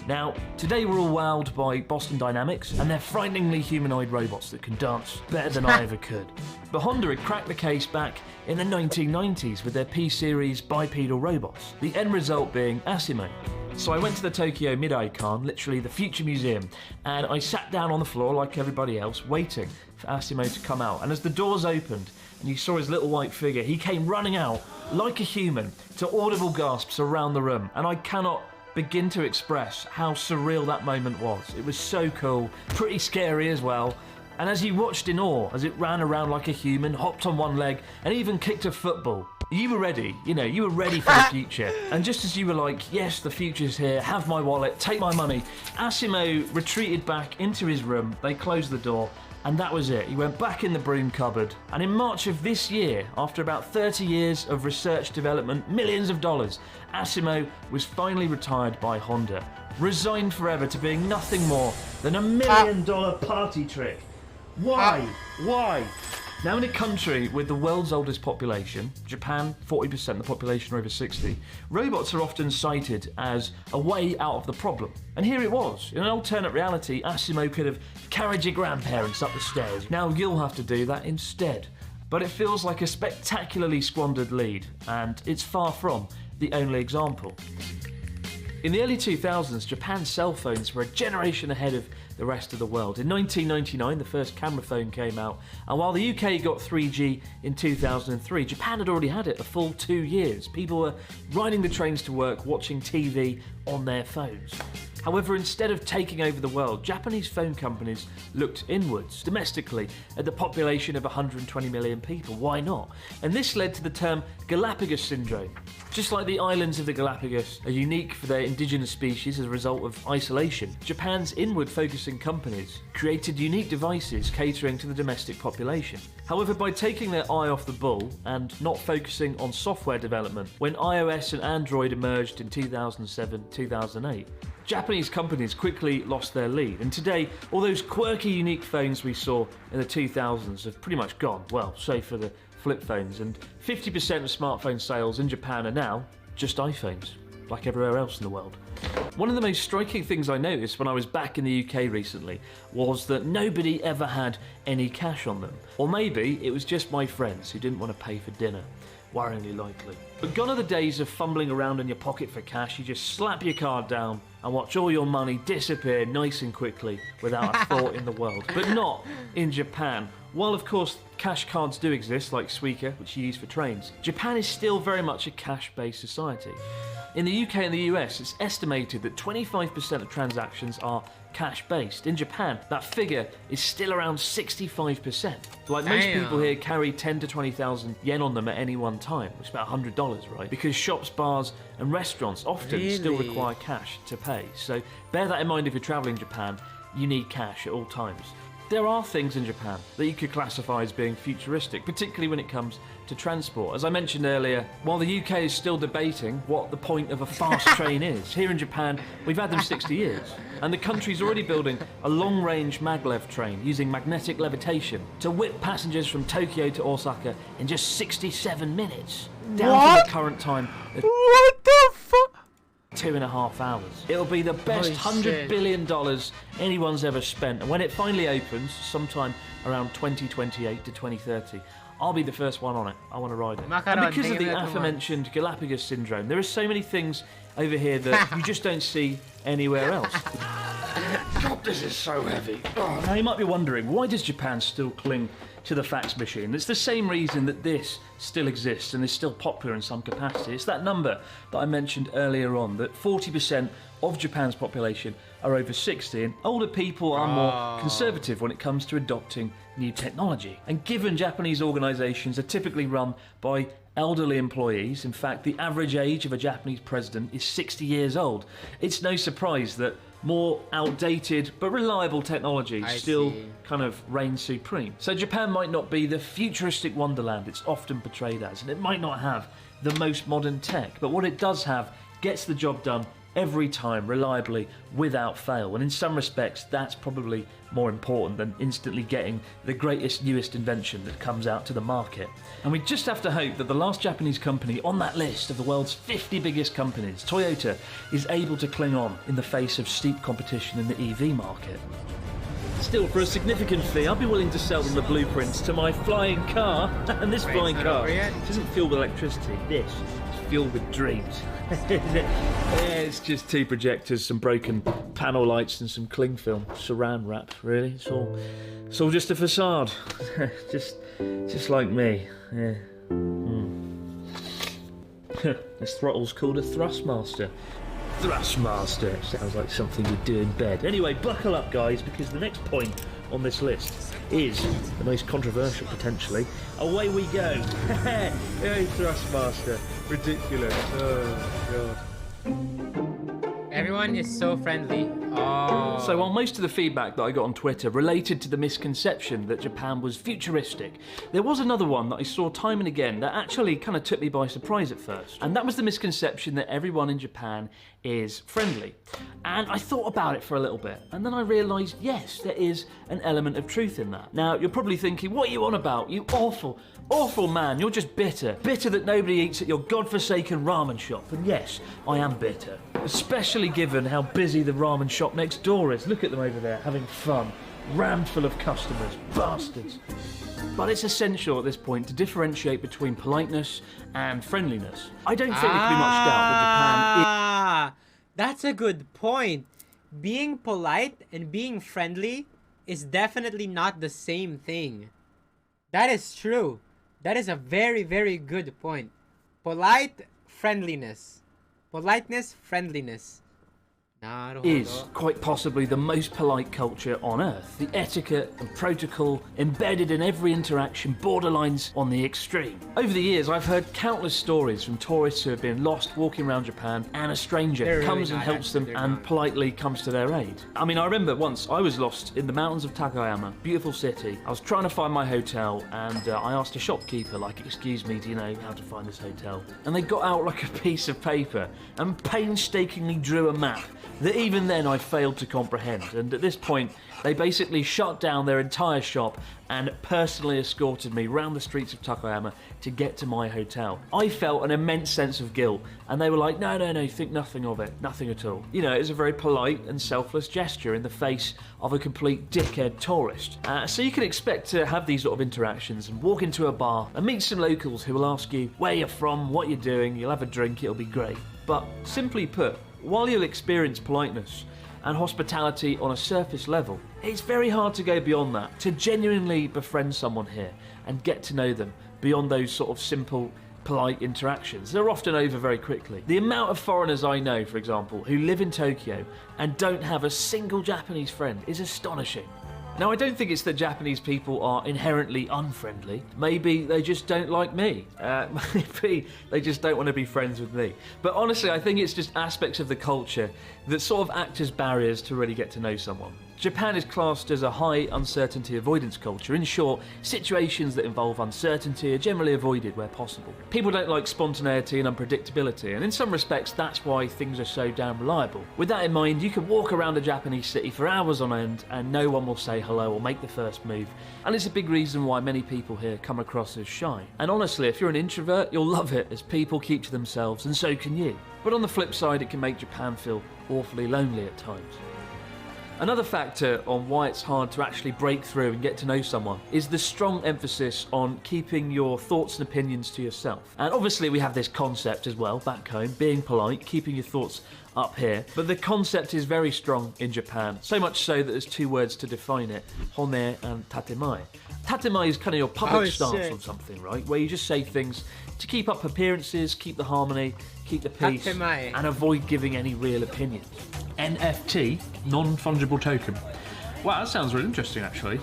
Speaker 16: Now, today we're all wowed by Boston Dynamics and their frighteningly humanoid robots that can dance better than I ever could. But Honda had cracked the case back in the 1990s with their P-series bipedal robots, the end result being Asimo. So I went to the Tokyo Midai-kan, literally the future museum, and I sat down on the floor like everybody else, waiting for Asimo to come out. And as the doors opened and you saw his little white figure, he came running out like a human to audible gasps around the room, and I cannot begin to express how surreal that moment was. It was so cool, pretty scary as well. And as you watched in awe as it ran around like a human, hopped on one leg, and even kicked a football, you were ready, you were ready for the future. And just as you were like, yes, the future's here, have my wallet, take my money, Asimo retreated back into his room, they closed the door, and that was it. He went back in the broom cupboard. And in March of this year, after about 30 years of research development, millions of dollars, Asimo was finally retired by Honda, resigned forever to being nothing more than $1 million party trick. Why? Why? Now, in a country with the world's oldest population, Japan, 40% of the population are over 60, robots are often cited as a way out of the problem. And here it was. In an alternate reality, Asimo could have carried your grandparents up the stairs. Now you'll have to do that instead. But it feels like a spectacularly squandered lead, and it's far from the only example. In the early 2000s, Japan's cell phones were a generation ahead of the rest of the world. In 1999, the first camera phone came out, and while the UK got 3G in 2003, Japan had already had it a full 2 years. People were riding the trains to work, watching TV on their phones. However, instead of taking over the world, Japanese phone companies looked inwards, domestically, at the population of 120 million people. Why not? And this led to the term Galapagos syndrome. Just like the islands of the Galapagos are unique for their indigenous species as a result of isolation, Japan's inward-focusing companies created unique devices catering to the domestic population. However, by taking their eye off the ball and not focusing on software development, when iOS and Android emerged in 2007-2008, Japanese companies quickly lost their lead, and today all those quirky, unique phones we saw in the 2000s have pretty much gone, well, save for the flip phones, and 50% of smartphone sales in Japan are now just iPhones, like everywhere else in the world. One of the most striking things I noticed when I was back in the UK recently was that nobody ever had any cash on them. Or maybe it was just my friends who didn't want to pay for dinner. Worryingly likely. But gone are the days of fumbling around in your pocket for cash. You just slap your card down and watch all your money disappear nice and quickly without a thought in the world. But not in Japan. While of course cash cards do exist, like Suica, which you use for trains, Japan is still very much a cash-based society. In the UK and the US, it's estimated that 25% of transactions are cash-based. In Japan, that figure is still around 65%. Like most people here carry 10 to 20,000 yen on them at any one time, which is about $100, right? Because shops, bars and restaurants often still require cash to pay. So bear that in mind if you're travelling Japan, you need cash at all times. There are things in Japan that you could classify as being futuristic, particularly when it comes to transport. As I mentioned earlier, while the UK is still debating what the point of a fast train is, here in Japan, we've had them 60 years. And the country's already building a long-range maglev train using magnetic levitation to whip passengers from Tokyo to Osaka in just 67 minutes. Down to the current time of... What the fuck? 2.5 hours. It'll be the best $100 billion anyone's ever spent, and when it finally opens, sometime around 2028 to 2030, I'll be the first one on it. I want to ride it. And because of the aforementioned Galapagos syndrome, there are so many things over here that you just don't see anywhere else. God, this is so heavy. Oh. Now you might be wondering, why does Japan still cling to the fax machine? It's the same reason that this still exists and is still popular in some capacity. It's that number that I mentioned earlier on, that 40% of Japan's population are over 60, and older people are more conservative when it comes to adopting new technology. And given Japanese organisations are typically run by elderly employees, in fact the average age of a Japanese president is 60 years old, it's no surprise that more outdated but reliable technology
Speaker 1: I
Speaker 16: still
Speaker 1: see.
Speaker 16: kind of reigns supreme. So Japan might not be the futuristic wonderland it's often portrayed as, and it might not have the most modern tech, but what it does have gets the job done every time, reliably, without fail. And in some respects, that's probably more important than instantly getting the greatest, newest invention that comes out to the market. And we just have to hope that the last Japanese company on that list of the world's 50 biggest companies, Toyota, is able to cling on in the face of steep competition in the EV market. Still, for a significant fee, I'd be willing to sell them the blueprints to my flying car. And this flying car isn't fueled with electricity. This is fueled with dreams. It's just two projectors, some broken panel lights, and some cling film, saran wrap. Really, it's all just a facade. just like me. Yeah. This throttle's called a Thrustmaster. Thrustmaster sounds like something you'd do in bed. Anyway, buckle up, guys, because the next point on this list is the most controversial, potentially. Away we go. Hey, Thrustmaster. Ridiculous. Oh, God.
Speaker 1: Everyone is so friendly. Oh.
Speaker 16: So while most of the feedback that I got on Twitter related to the misconception that Japan was futuristic, there was another one that I saw time and again that actually kind of took me by surprise at first. And that was the misconception that everyone in Japan is friendly. And I thought about it for a little bit, and then I realised, yes, there is an element of truth in that. Now, you're probably thinking, what are you on about? You awful man, you're just bitter. Bitter that nobody eats at your godforsaken ramen shop. And yes, I am bitter. Especially given how busy the ramen shop next door is. Look at them over there, having fun. Rammed full of customers. Bastards. But it's essential at this point to differentiate between politeness and friendliness. I don't think there can be much doubt that Japan is...
Speaker 1: That's a good point. Being polite and being friendly is definitely not the same thing. That is true. That is a very, very good point. Polite, friendliness. Politeness, friendliness.
Speaker 16: Is quite possibly the most polite culture on Earth. The etiquette and protocol embedded in every interaction borderlines on the extreme. Over the years, I've heard countless stories from tourists who have been lost walking around Japan, and a stranger comes and helps them and politely comes to their aid. I mean, I remember once I was lost in the mountains of Takayama, beautiful city. I was trying to find my hotel, and I asked a shopkeeper, like, excuse me, do you know how to find this hotel? And they got out like a piece of paper and painstakingly drew a map that even then I failed to comprehend, and at this point they basically shut down their entire shop and personally escorted me round the streets of Takayama to get to my hotel. I felt an immense sense of guilt, and they were like, no, think nothing of it, nothing at all. You know, it was a very polite and selfless gesture in the face of a complete dickhead tourist. So you can expect to have these sort of interactions and walk into a bar and meet some locals who will ask you where you're from, what you're doing, you'll have a drink, it'll be great. But simply put, while you'll experience politeness and hospitality on a surface level, it's very hard to go beyond that, to genuinely befriend someone here and get to know them beyond those sort of simple, polite interactions. They're often over very quickly. The amount of foreigners I know, for example, who live in Tokyo and don't have a single Japanese friend is astonishing. Now, I don't think it's that Japanese people are inherently unfriendly. Maybe they just don't like me. Maybe they just don't want to be friends with me. But honestly, I think it's just aspects of the culture that sort of act as barriers to really get to know someone. Japan is classed as a high uncertainty avoidance culture. In short, situations that involve uncertainty are generally avoided where possible. People don't like spontaneity and unpredictability, and in some respects that's why things are so damn reliable. With that in mind, you can walk around a Japanese city for hours on end and no one will say hello or make the first move, and it's a big reason why many people here come across as shy. And honestly, if you're an introvert, you'll love it as people keep to themselves, and so can you. But on the flip side, it can make Japan feel awfully lonely at times. Another factor on why it's hard to actually break through and get to know someone is the strong emphasis on keeping your thoughts and opinions to yourself. And obviously we have this concept as well back home, being polite, keeping your thoughts up here, but the concept is very strong in Japan, so much so that there's two words to define it, hone and tatemae. Tatemae is kind of your public stance on something, right? Where you just say things to keep up appearances, keep the harmony, keep the peace, and avoid giving any real opinions. NFT, non-fungible token. Wow, that sounds really interesting, actually.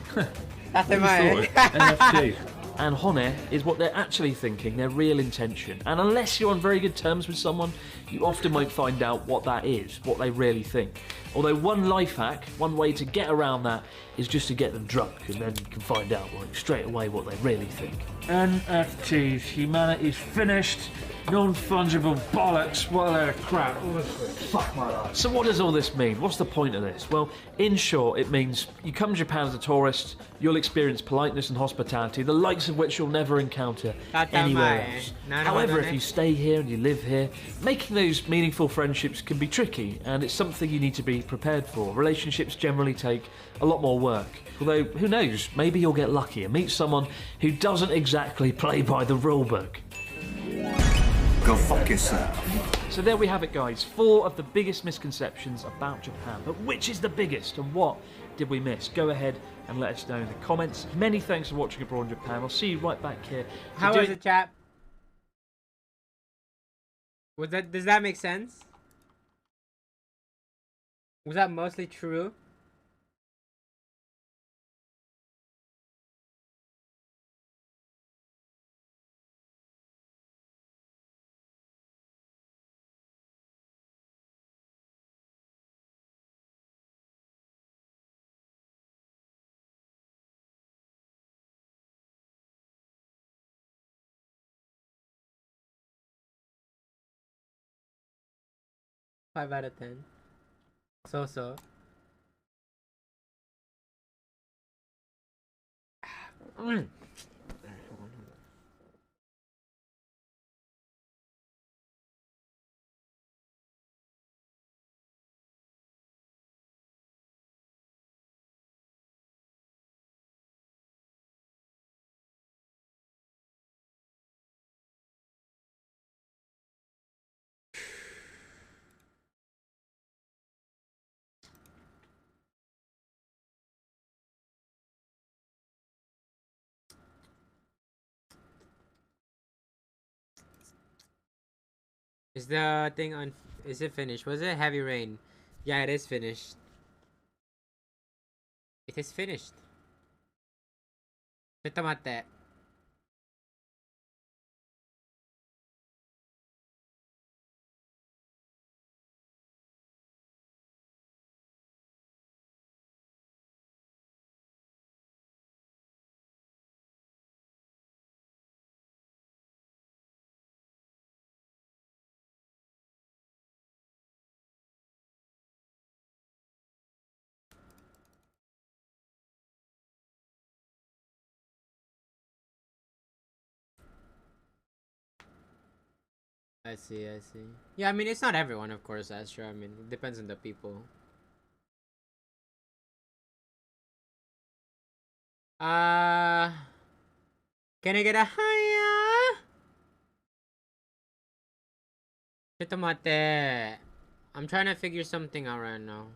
Speaker 1: Tatemae.
Speaker 16: NFT. and hone is what they're actually thinking, their real intention. And unless you're on very good terms with someone, you often won't find out what that is, what they really think. Although one life hack, one way to get around that, is just to get them drunk, and then you can find out like straight away what they really think. NFTs, humanity's finished. Non-fungible bollocks, what a load of crap. Fuck my life. So what does all this mean? What's the point of this? Well, in short, it means you come to Japan as a tourist, you'll experience politeness and hospitality, the likes of which you'll never encounter anywhere else. However, if you stay here and you live here, making those meaningful friendships can be tricky, and it's something you need to be prepared for. Relationships generally take a lot more work. Although, who knows, maybe you'll get lucky and meet someone who doesn't exactly play by the rulebook.
Speaker 6: Go fuck yourself.
Speaker 16: So there we have it, guys. 4 of the biggest misconceptions about Japan. But which is the biggest, and what did we miss? Go ahead and let us know in the comments. Many thanks for watching Abroad in Japan. I'll see you right back here.
Speaker 1: How was it, chat? Was that? Does that make sense? Was that mostly true? Five out of 10. So. Is the thing on? Is it finished? Was it heavy rain? Yeah, it is finished. It is finished. ちょっと待って。I see. Yeah, I mean, it's not everyone, of course, Astro. I mean, it depends on the people. Can I get a higher? ちょっと待って。I'm trying to figure something out right now.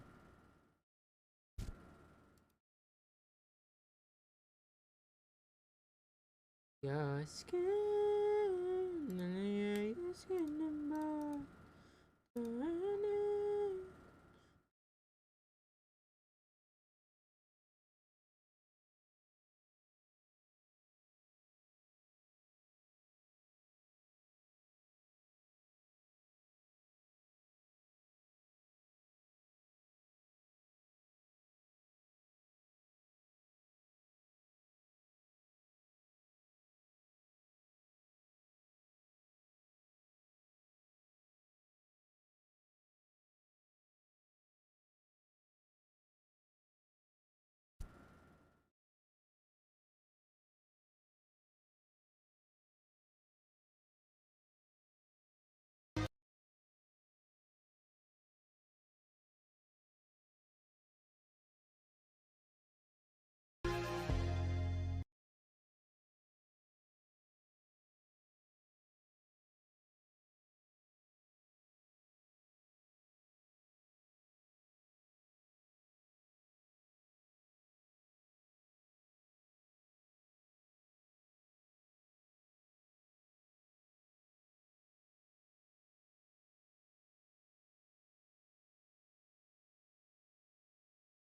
Speaker 1: Your skin, your skin number.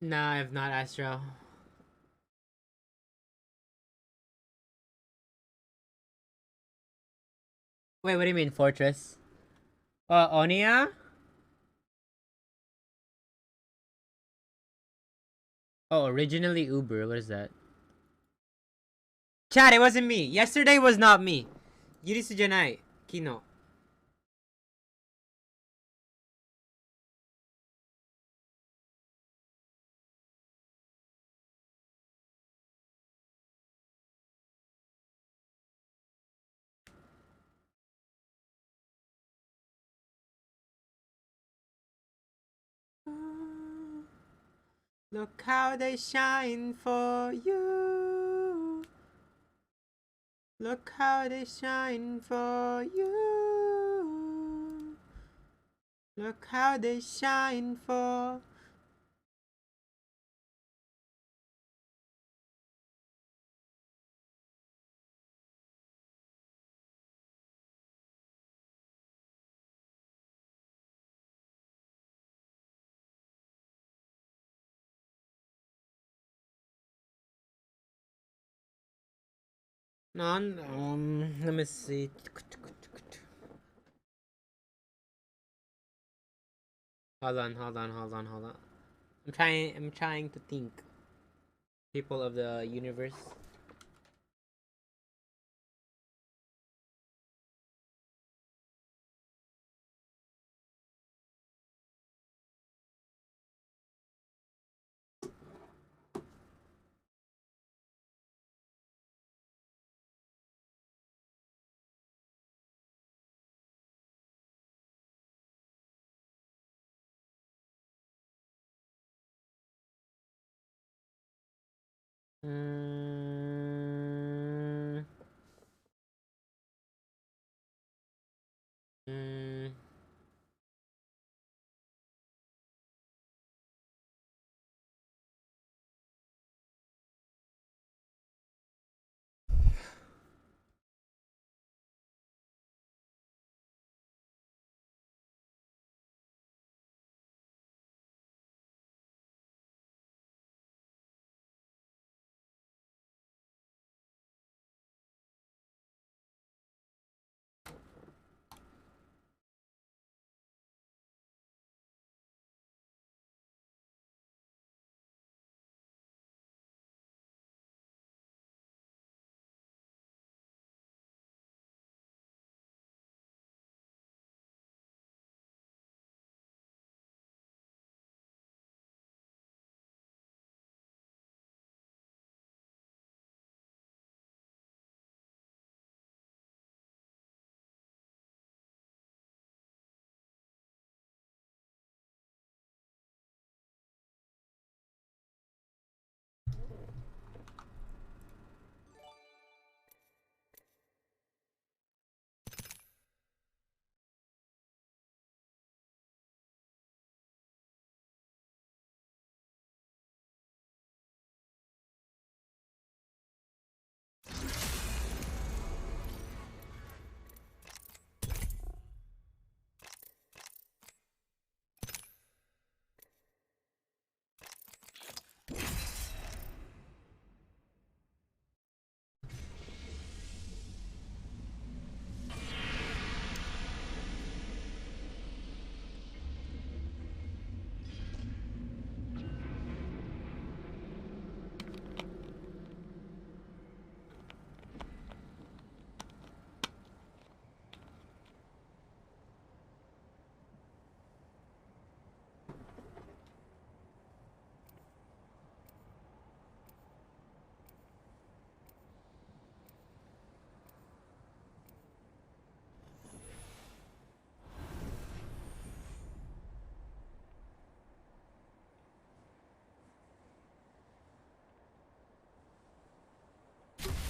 Speaker 1: Nah, I've not, Astro. Wait, what do you mean, Fortress? Onia? Oh, originally Uber. What is that? Chat, it wasn't me. Yesterday was not me. Euriece janai. Kino. Look how they shine for you. Look how they shine for you. Look how they shine for. Let me see. Hold on. I'm trying to think. People of the universe.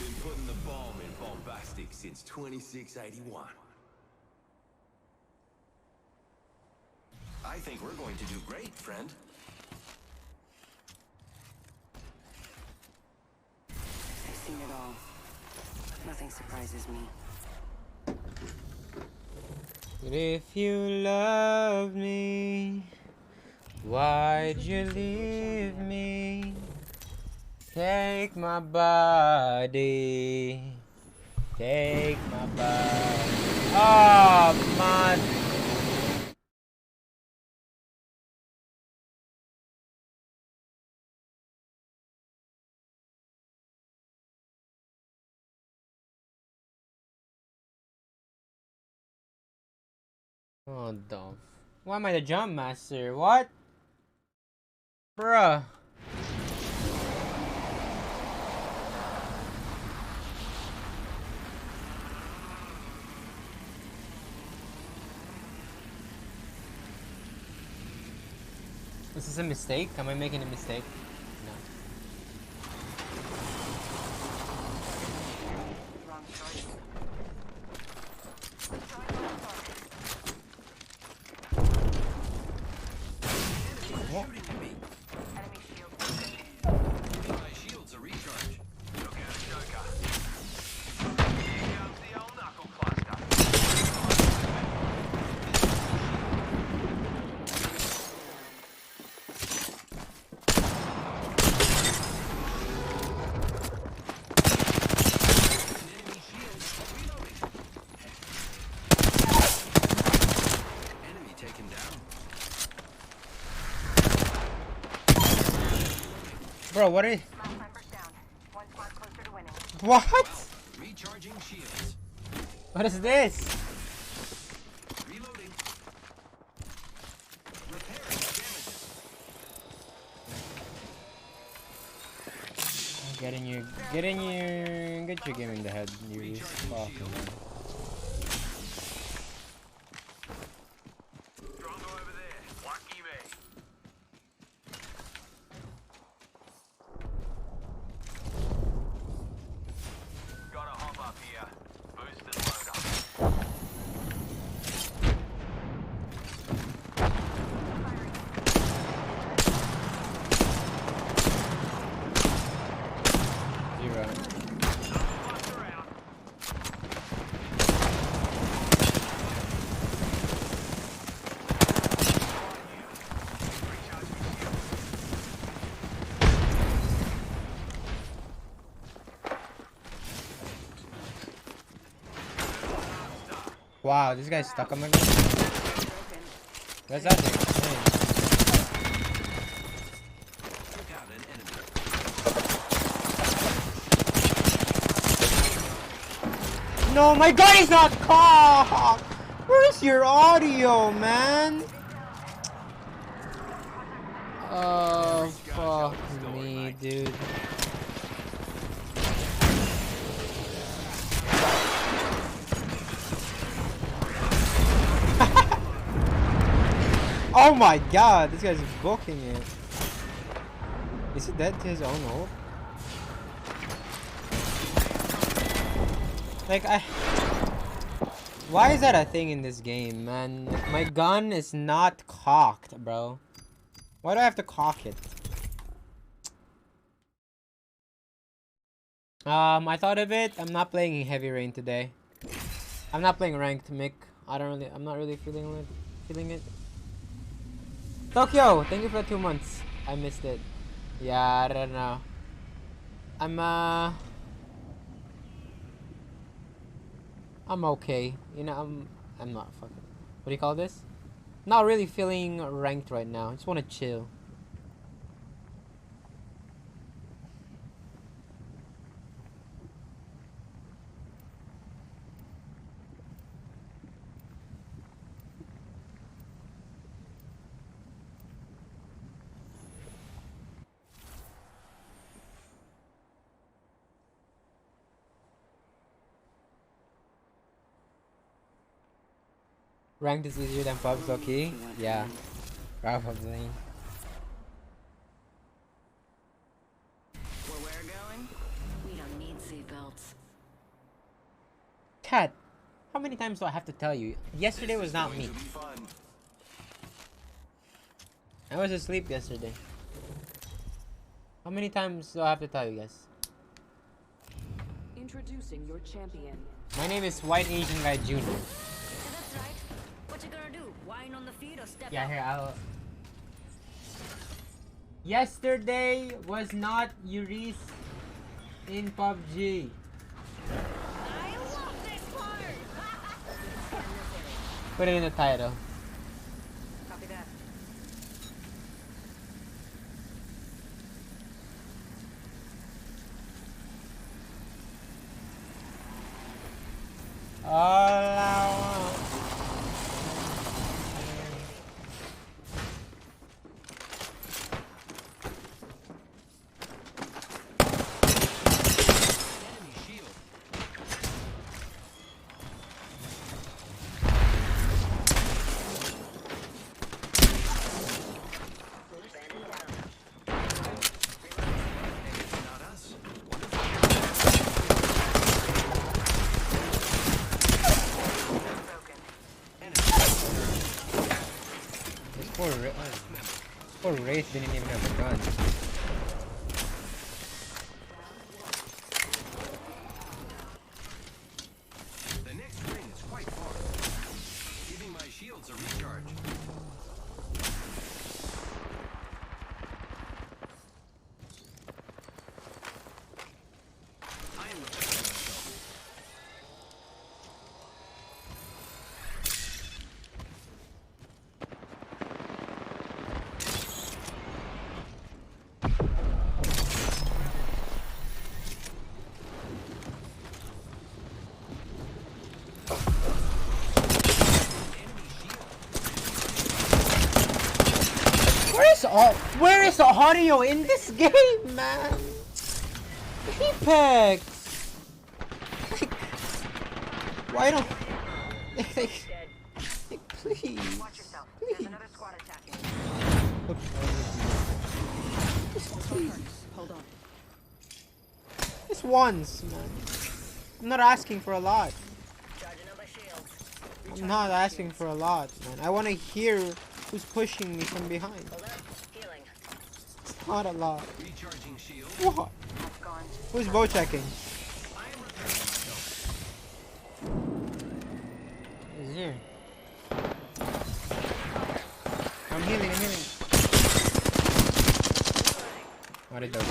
Speaker 3: Been putting the bomb in bombastic since 2681. I think we're going to do great, friend.
Speaker 10: I've seen it all. Nothing surprises me.
Speaker 1: But if you love me, why'd you leave me? Take my body, take my body. Oh, man. Oh, the. Why am I the jump master? What? Bruh. Is this a mistake? Am I making a mistake? No. What?
Speaker 3: My shields are recharged. Look out, Joker. Here comes the old knuckle cluster. Enemy taken down.
Speaker 1: Bro, what is... What?
Speaker 3: Recharging shields.
Speaker 1: What is this?
Speaker 3: Reloading. Repairing damages.
Speaker 1: Get your game in the head, you fucking man.
Speaker 3: Drongo over there. Lucky me. Gotta hop up here. Boosted loader.
Speaker 1: Zero. Wow, this guy's stuck on my gun. Where's that thing?
Speaker 3: Took out an enemy.
Speaker 1: No, my gun is not cocked! Where's your audio, man? Oh, fuck me, dude. Oh my god, this guy's booking it. Is he dead to his own ult? Like, why is that a thing in this game, man? My gun is not cocked, bro. Why do I have to cock it? I thought of it. I'm not playing Heavy Rain today. I'm not playing ranked Mick. I'm not really feeling it. Tokyo, thank you for the 2 months. I missed it. Yeah, I don't know. I'm okay. You know, I'm not fucking. What do you call this? Not really feeling ranked right now. I just want to chill. Ranked is easier than pubs, okay? Yeah, probably.
Speaker 10: Where we're going, we don't need seatbelts.
Speaker 1: Cat, how many times do I have to tell you? Yesterday was not me. I was asleep yesterday. How many times do I have to tell you guys?
Speaker 10: Introducing your champion.
Speaker 1: My name is White Asian Guy Jr.
Speaker 10: Yeah, that's right. What you gonna do? Whine on the feet or step
Speaker 1: Yeah,
Speaker 10: up?
Speaker 1: here, I'll... Yesterday was not Euriece in PUBG.
Speaker 10: I love this part!
Speaker 1: Put it in the title.
Speaker 17: Copy that.
Speaker 1: All I want. Poor Wraith didn't even have a gun.
Speaker 3: The next ring is quite far. Giving my shields a recharge. I am repairing myself.
Speaker 1: Where is the audio in this game, man? Apex. Like, why don't? Like, please.
Speaker 17: Watch yourself. There's another squad attacking.
Speaker 1: Please.
Speaker 17: Hold on.
Speaker 1: Just once, man. I'm not asking for a lot. I'm not asking for a lot, man. I want to hear who's pushing me from behind. It's not a lot. What? Who's bow checking? He's here. I'm healing, I'm healing. What did those do?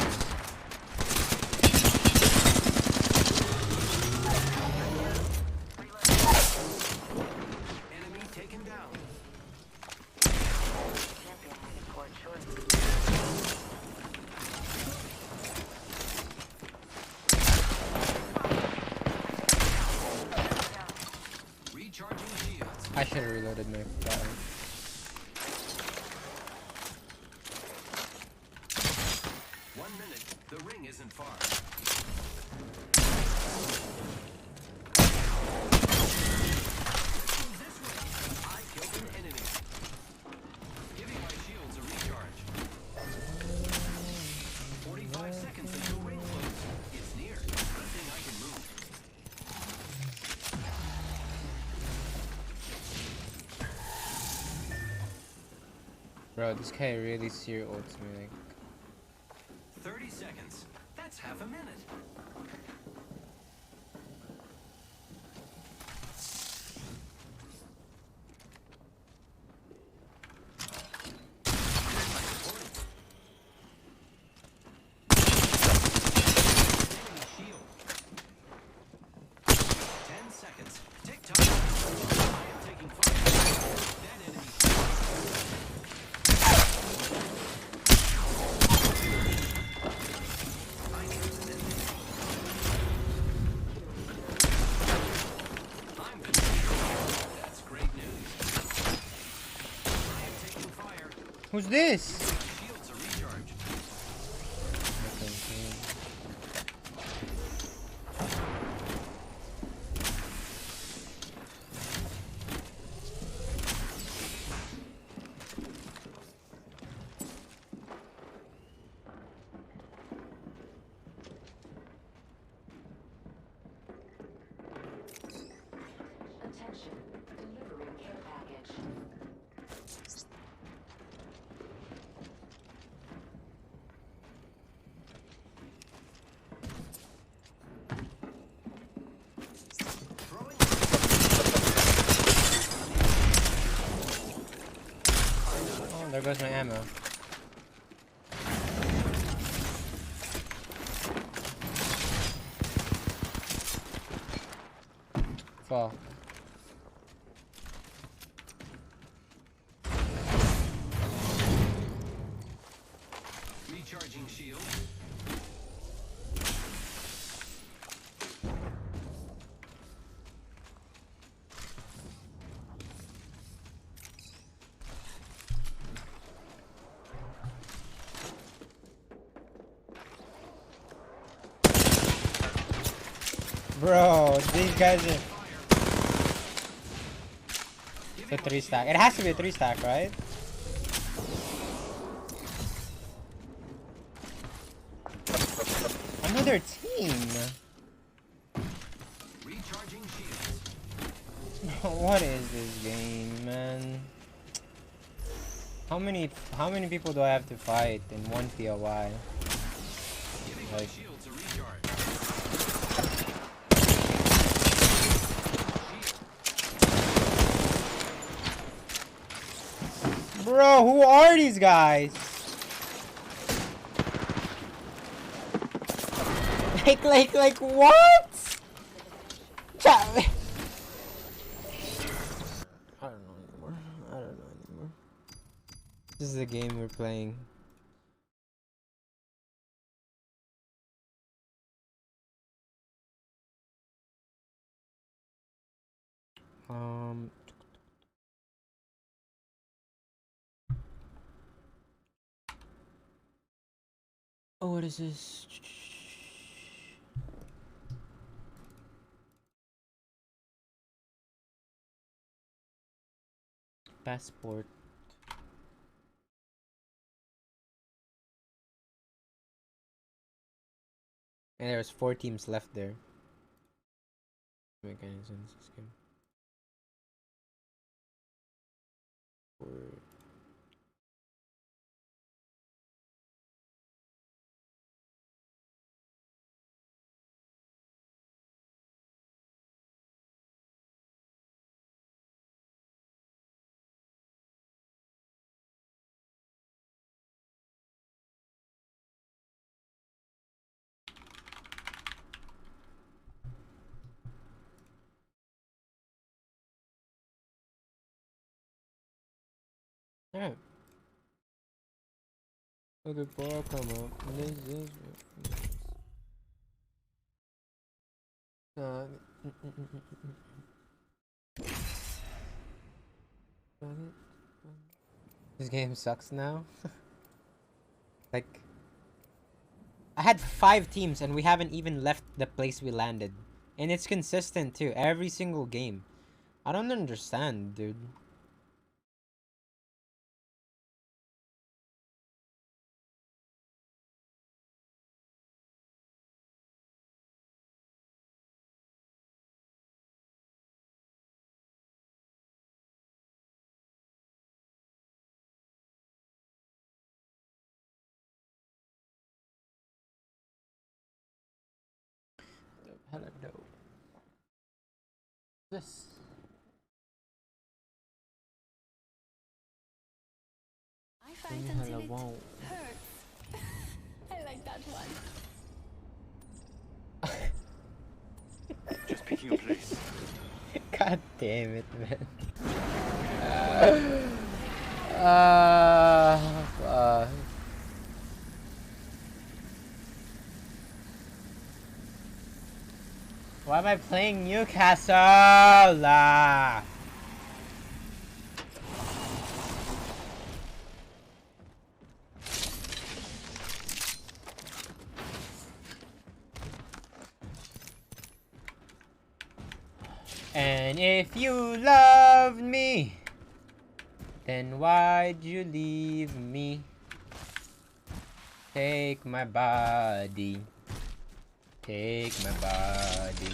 Speaker 1: I should have reloaded my fire.
Speaker 3: One minute. The ring isn't far. I killed an enemy. Giving my shields a recharge. 45 seconds until ring close. It's near. Good thing I can move.
Speaker 1: Bro, this guy really seer ults me, like.
Speaker 3: 30 seconds. That's half a minute. Shield. 10 seconds. Tick tock. I am taking fire. That enemy.
Speaker 1: Who's this?
Speaker 3: Shields are recharged.
Speaker 17: Attention. Delivering care package.
Speaker 1: Oh, there goes my ammo. Fall. Bro, these guys are... It's a 3-stack. It has to be a 3-stack, right? Another team. What is this game, man? How many people do I have to fight in one POI? Like, bro, who are these guys? Like what? Charlie. I don't know anymore. This is the game we're playing. Oh, what is this? Passport. And there's 4 teams left there. Make any sense, this game. Alright. Okay, before I come up, this is... This game sucks now. Like, I had 5 teams and we haven't even left the place we landed. And it's consistent too, every single game. I don't understand, dude. Hella dope. This.
Speaker 10: I fight until it hurts. I like that one.
Speaker 3: Just picking a place.
Speaker 1: God damn it, man. Why am I playing Newcastle? And if you loved me, then why'd you leave me? Take my body. Take my body.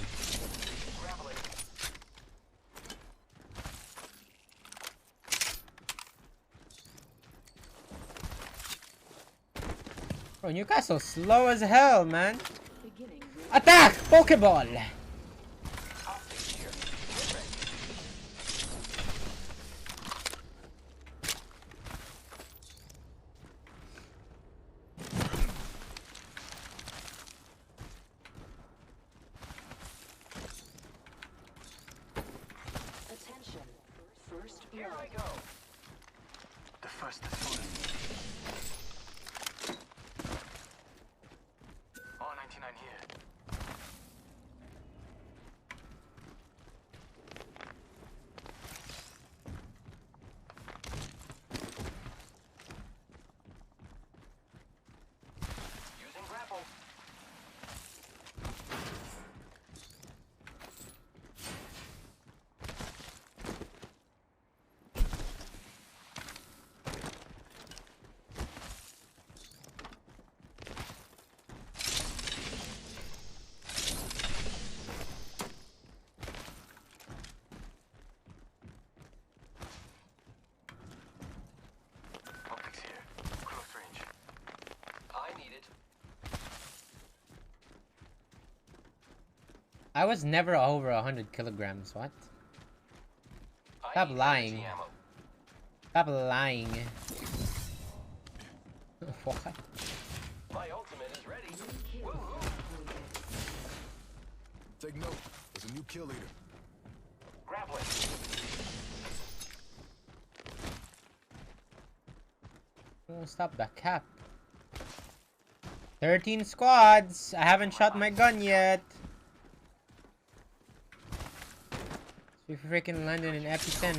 Speaker 1: Bro, Newcastle's slow as hell, man. Attack! Pokeball!
Speaker 3: Here I go. The first is full. All 99 here.
Speaker 1: I was never over 100 kilograms. What? Stop lying. Stop lying. What?
Speaker 3: My ultimate is ready.
Speaker 6: Take note. There's a new kill leader.
Speaker 3: Grappling.
Speaker 1: Oh, stop the cap. 13 squads. I haven't shot my gun yet. We freaking landed in epicenter.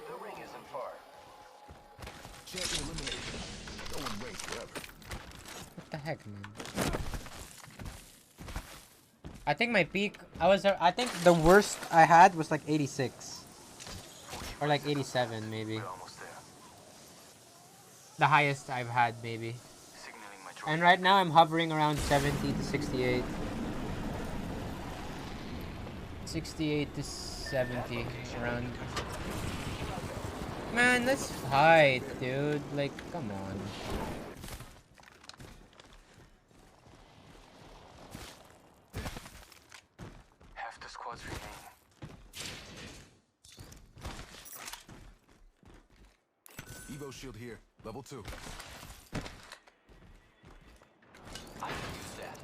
Speaker 3: The ring isn't far.
Speaker 6: Champion eliminated. Going range forever.
Speaker 1: What the heck, man? I think my peak, I think the worst I had was like 86. Or like 87, maybe. The highest I've had, maybe. And right now I'm hovering around 70 to 68. 68 to 70, around. Man, let's fight, dude. Like, come on.
Speaker 6: Half the squads remain. Evo shield here, level 2.
Speaker 3: I can use that.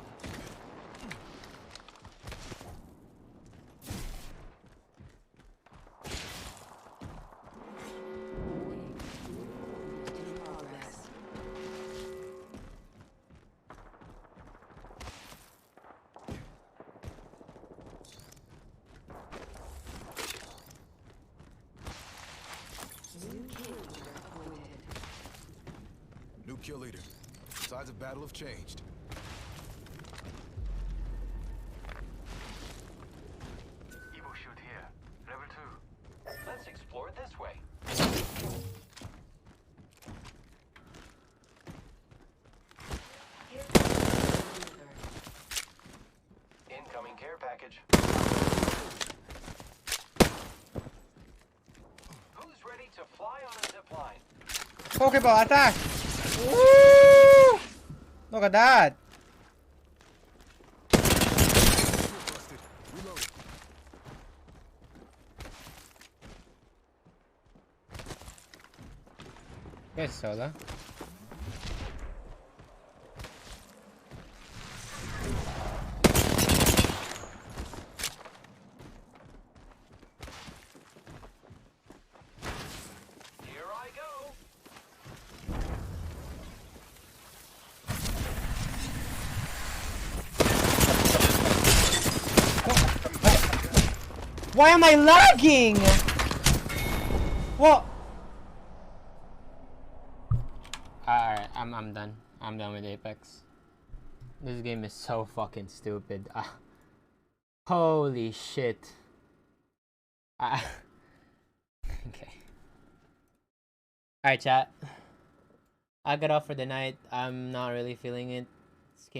Speaker 6: New kill leader. Sides of battle have changed.
Speaker 3: Evo shoot here. Level 2. Let's explore it this way. Incoming care package. Who's ready to fly on a zip line?
Speaker 1: Pokeball attack! Woo! Look at that! Good solo.
Speaker 3: Here I go.
Speaker 1: Why am I lagging? What? Alright, I'm done. I'm done with Apex. This game is so fucking stupid. Holy shit. Okay. Alright, chat. I'll get off for the night. I'm not really feeling it. This game